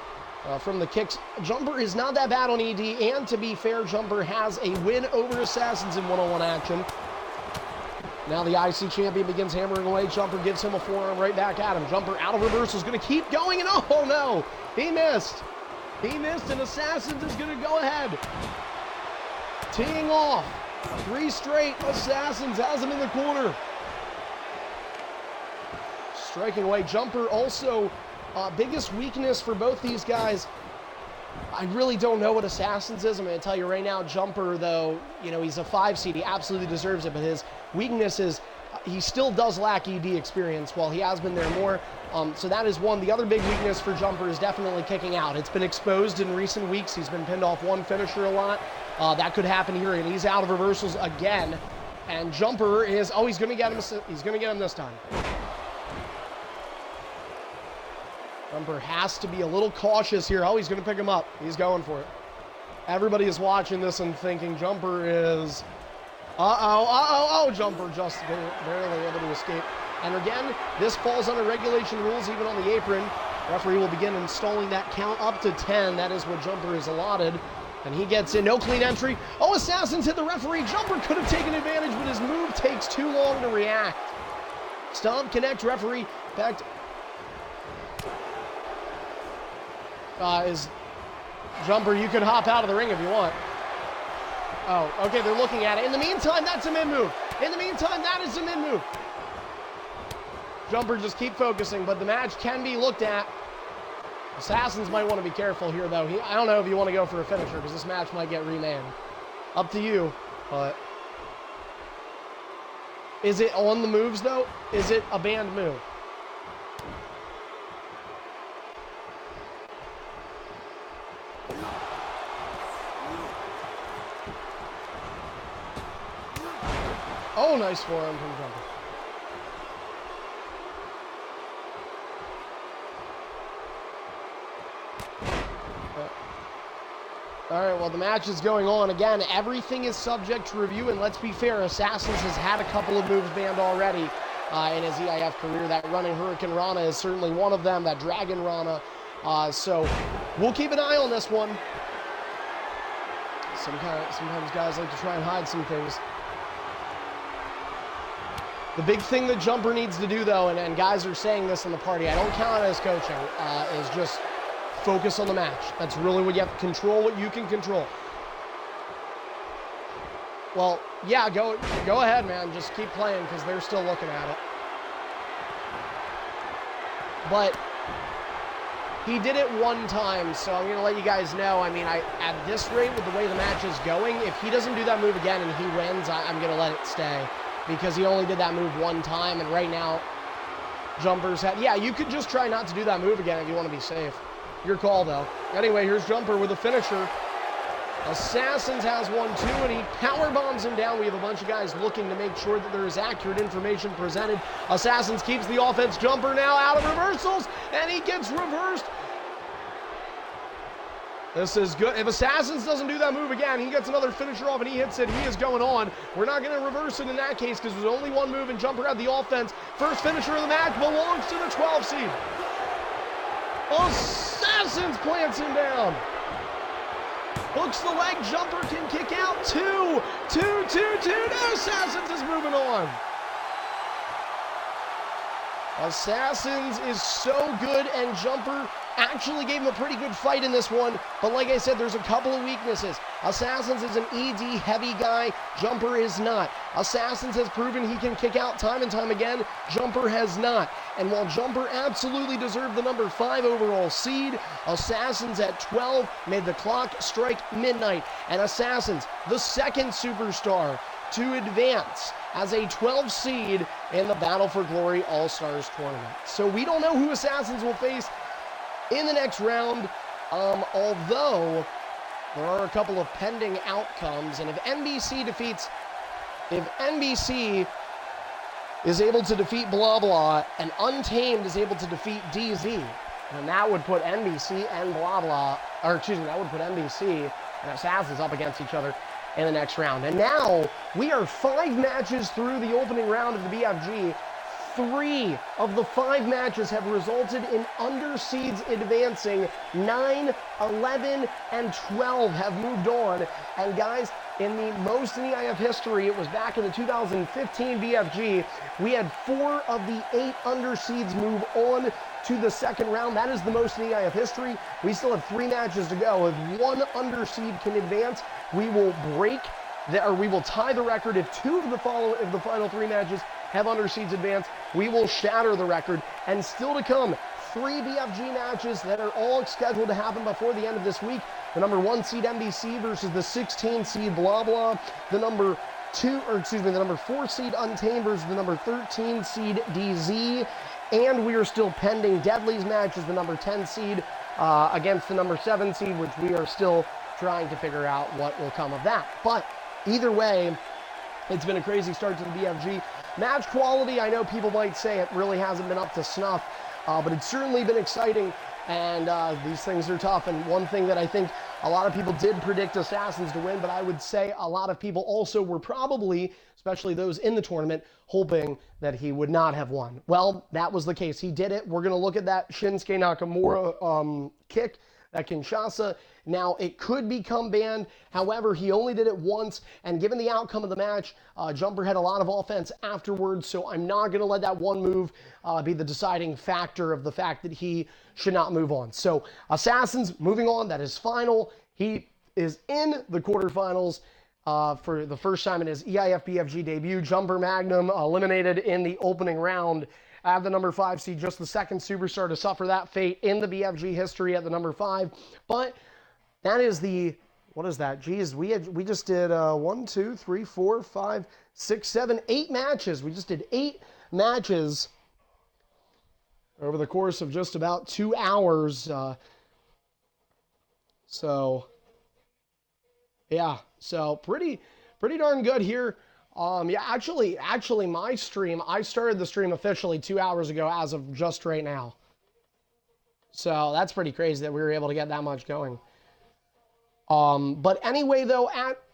from the kicks. Jumper is not that bad on ED, and to be fair, Jumper has a win over Assassins in one-on-one action. Now the IC champion begins hammering away. Jumper gives him a forearm right back at him. Jumper out of reversal is going to keep going, and oh no, he missed. He missed, and Assassins is going to go ahead. Teeing off. 3 straight. Assassins has him in the corner. Striking away. Jumper also biggest weakness for both these guys, I really don't know what Assassins is. I'm going to tell you right now, Jumper, though, you know, he's a 5 seed. He absolutely deserves it, but his weakness is he still does lack ED experience while he has been there more. So that is one. The other big weakness for Jumper is definitely kicking out. It's been exposed in recent weeks. He's been pinned off one finisher a lot. That could happen here, and he's out of reversals again. And Jumper is, oh, he's going to get him. He's going to get him this time. Jumper has to be a little cautious here. Oh, he's going to pick him up. He's going for it. Everybody is watching this and thinking Jumper is, Jumper just barely able to escape. And again, this falls under regulation rules, even on the apron. Referee will begin installing that count up to 10. That is what Jumper is allotted. And he gets in, no clean entry. Oh, Assassins hit the referee. Jumper could have taken advantage, but his move takes too long to react. Stomp, connect, referee. Back to, is Jumper, you can hop out of the ring if you want. Oh, okay, they're looking at it. In the meantime, that's a mid-move. In the meantime, that is a mid-move. Jumper, just keep focusing, but the match can be looked at. Assassins might want to be careful here, though. I don't know if you want to go for a finisher, because this match might get remanded. Up to you, but... Is it on the moves, though? Is it a banned move? Oh, nice forearm from Jumper. All right, well, the match is going on. Again, everything is subject to review, and let's be fair, Assassins has had a couple of moves banned already in his EIF career. That running Hurricane Rana is certainly one of them, that Dragon Rana. So we'll keep an eye on this one. Sometimes guys like to try and hide some things. The big thing that Jumper needs to do, though, and guys are saying this in the party, I don't count it as coaching, is just focus on the match. That's really what you have to control, what you can control. Well, yeah, go ahead, man. Just keep playing because they're still looking at it. But he did it one time, so I'm going to let you guys know. I mean, at this rate, with the way the match is going, if he doesn't do that move again and he wins, I'm going to let it stay. Because he only did that move one time, and right now, Jumper's had... Yeah, you could just try not to do that move again if you want to be safe. Your call, though. Anyway, here's Jumper with a finisher. Assassins has one, too, and he power bombs him down. We have a bunch of guys looking to make sure that there is accurate information presented. Assassins keeps the offense. Jumper now out of reversals, and he gets reversed. This is good. If Assassins doesn't do that move again, he gets another finisher off and he hits it. He is going on. We're not going to reverse it in that case because there's only one move and Jumper had the offense. First finisher of the match belongs to the 12 seed. Assassins plants him down. Hooks the leg. Jumper can kick out. Two. No, Assassins is moving on. Assassins is so good, and Jumper actually gave him a pretty good fight in this one, but like I said, there's a couple of weaknesses. Assassins is an ED heavy guy, Jumper is not. Assassins has proven he can kick out time and time again, Jumper has not. And while Jumper absolutely deserved the number 5 overall seed, Assassins at 12 made the clock strike midnight, and Assassins, the second superstar to advance as a 12 seed in the Battle for Glory All-Stars tournament. So we don't know who Assassins will face in the next round, although there are a couple of pending outcomes, and if NBC is able to defeat Blah Blah, and Untamed is able to defeat DZ, and that would put NBC and that would put NBC and Assassins up against each other in the next round. And now we are 5 matches through the opening round of the BFG. 3 of the 5 matches have resulted in underseeds advancing. 9, 11, and 12 have moved on. And guys, in the most in EIF history, it was back in the 2015 BFG, we had 4 of the 8 underseeds move on to the second round. That is the most in EIF history. We still have 3 matches to go. If one underseed can advance, we will we will tie the record. If the final 3 matches have underseeds advance, we will shatter the record. And still to come, 3 BFG matches that are all scheduled to happen before the end of this week. The number 1 seed NBC versus the 16 seed Blah Blah. The number 4 seed Untamed versus the number 13 seed DZ. And we are still pending Deadly's match as the number 10 seed against the number 7 seed, which we are still trying to figure out what will come of that. But either way, it's been a crazy start to the BFG. Match quality, I know people might say it really hasn't been up to snuff, but it's certainly been exciting. and these things are tough. And one thing that I think a lot of people did predict Assassins to win, but I would say a lot of people also were probably, especially those in the tournament, hoping that he would not have won. Well, that was the case. He did it. We're going to look at that Shinsuke Nakamura kick, that Kinshasa. Now, it could become banned. However, he only did it once, and given the outcome of the match, Jumper had a lot of offense afterwards, so I'm not going to let that one move be the deciding factor of the fact that he should not move on. So, Assassins, moving on. That is final. He is in the quarterfinals for the first time in his EIF BFG debut. Jumper Magnum eliminated in the opening round at the number 5 seed, just the second superstar to suffer that fate in the BFG history at the number 5. But that is the, what is that? Geez, we just did 1, 2, 3, 4, 5, 6, 7, 8 matches. We just did 8 matches over the course of just about 2 hours. So pretty darn good here. Yeah, actually my stream, I started the stream officially 2 hours ago as of just right now. So that's pretty crazy that we were able to get that much going. But anyway, though,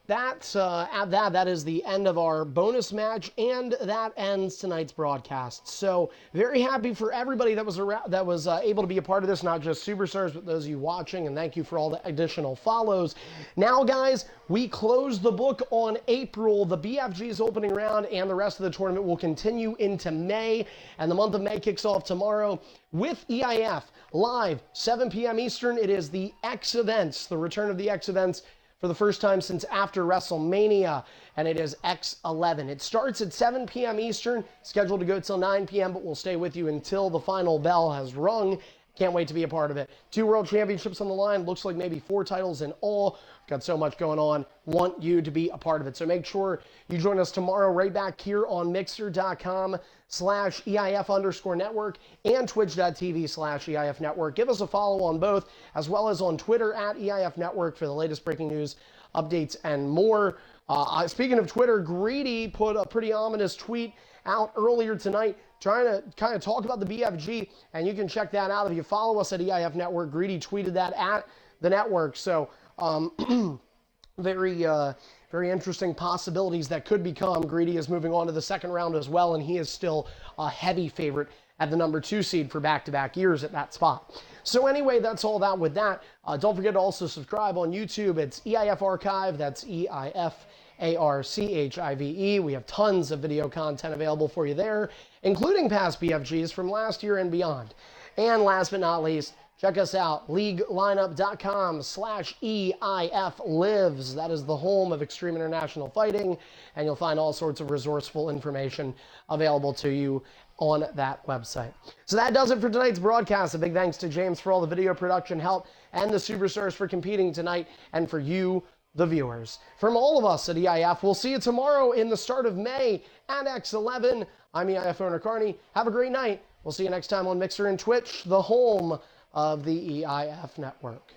that is the end of our bonus match, and that ends tonight's broadcast. So very happy for everybody that was around, that was able to be a part of this, not just Superstars, but those of you watching, and thank you for all the additional follows. Now, guys, we close the book on April. The BFG's opening round and the rest of the tournament will continue into May, and the month of May kicks off tomorrow with EIF live 7 p.m. Eastern. It is the X events, the return of the X events, for the first time since after WrestleMania, and it is X11. It starts at 7 p.m. Eastern, scheduled to go till 9 p.m., but we'll stay with you until the final bell has rung. Can't wait to be a part of it. 2 World Championships on the line. Looks like maybe 4 titles in all. Got so much going on. Want you to be a part of it. So make sure you join us tomorrow right back here on Mixer.com/EIF_network and Twitch.tv/EIF network. Give us a follow on both, as well as on Twitter @EIF network for the latest breaking news, updates, and more. Speaking of Twitter, Greedy put a pretty ominous tweet out earlier tonight trying to kind of talk about the BFG, and you can check that out if you follow us at EIF Network. Greedy tweeted that at the network. So very interesting possibilities that could become. Greedy is moving on to the second round as well, and he is still a heavy favorite at the number 2 seed for back-to-back years at that spot. So anyway, that's all that with that. Don't forget to also subscribe on YouTube. It's EIF Archive. That's EIFARCHIVE. We have tons of video content available for you there, including past BFGs from last year and beyond. And last but not least, check us out, leaguelineup.com/EIF lives. That is the home of Extreme International Fighting, and you'll find all sorts of resourceful information available to you on that website. So that does it for tonight's broadcast. A big thanks to James for all the video production help, and the Superstars for competing tonight, and for you, the viewers. From all of us at EIF, we'll see you tomorrow in the start of May at X11. I'm EIF owner Carney. Have a great night. We'll see you next time on Mixer and Twitch, the home of the EIF network.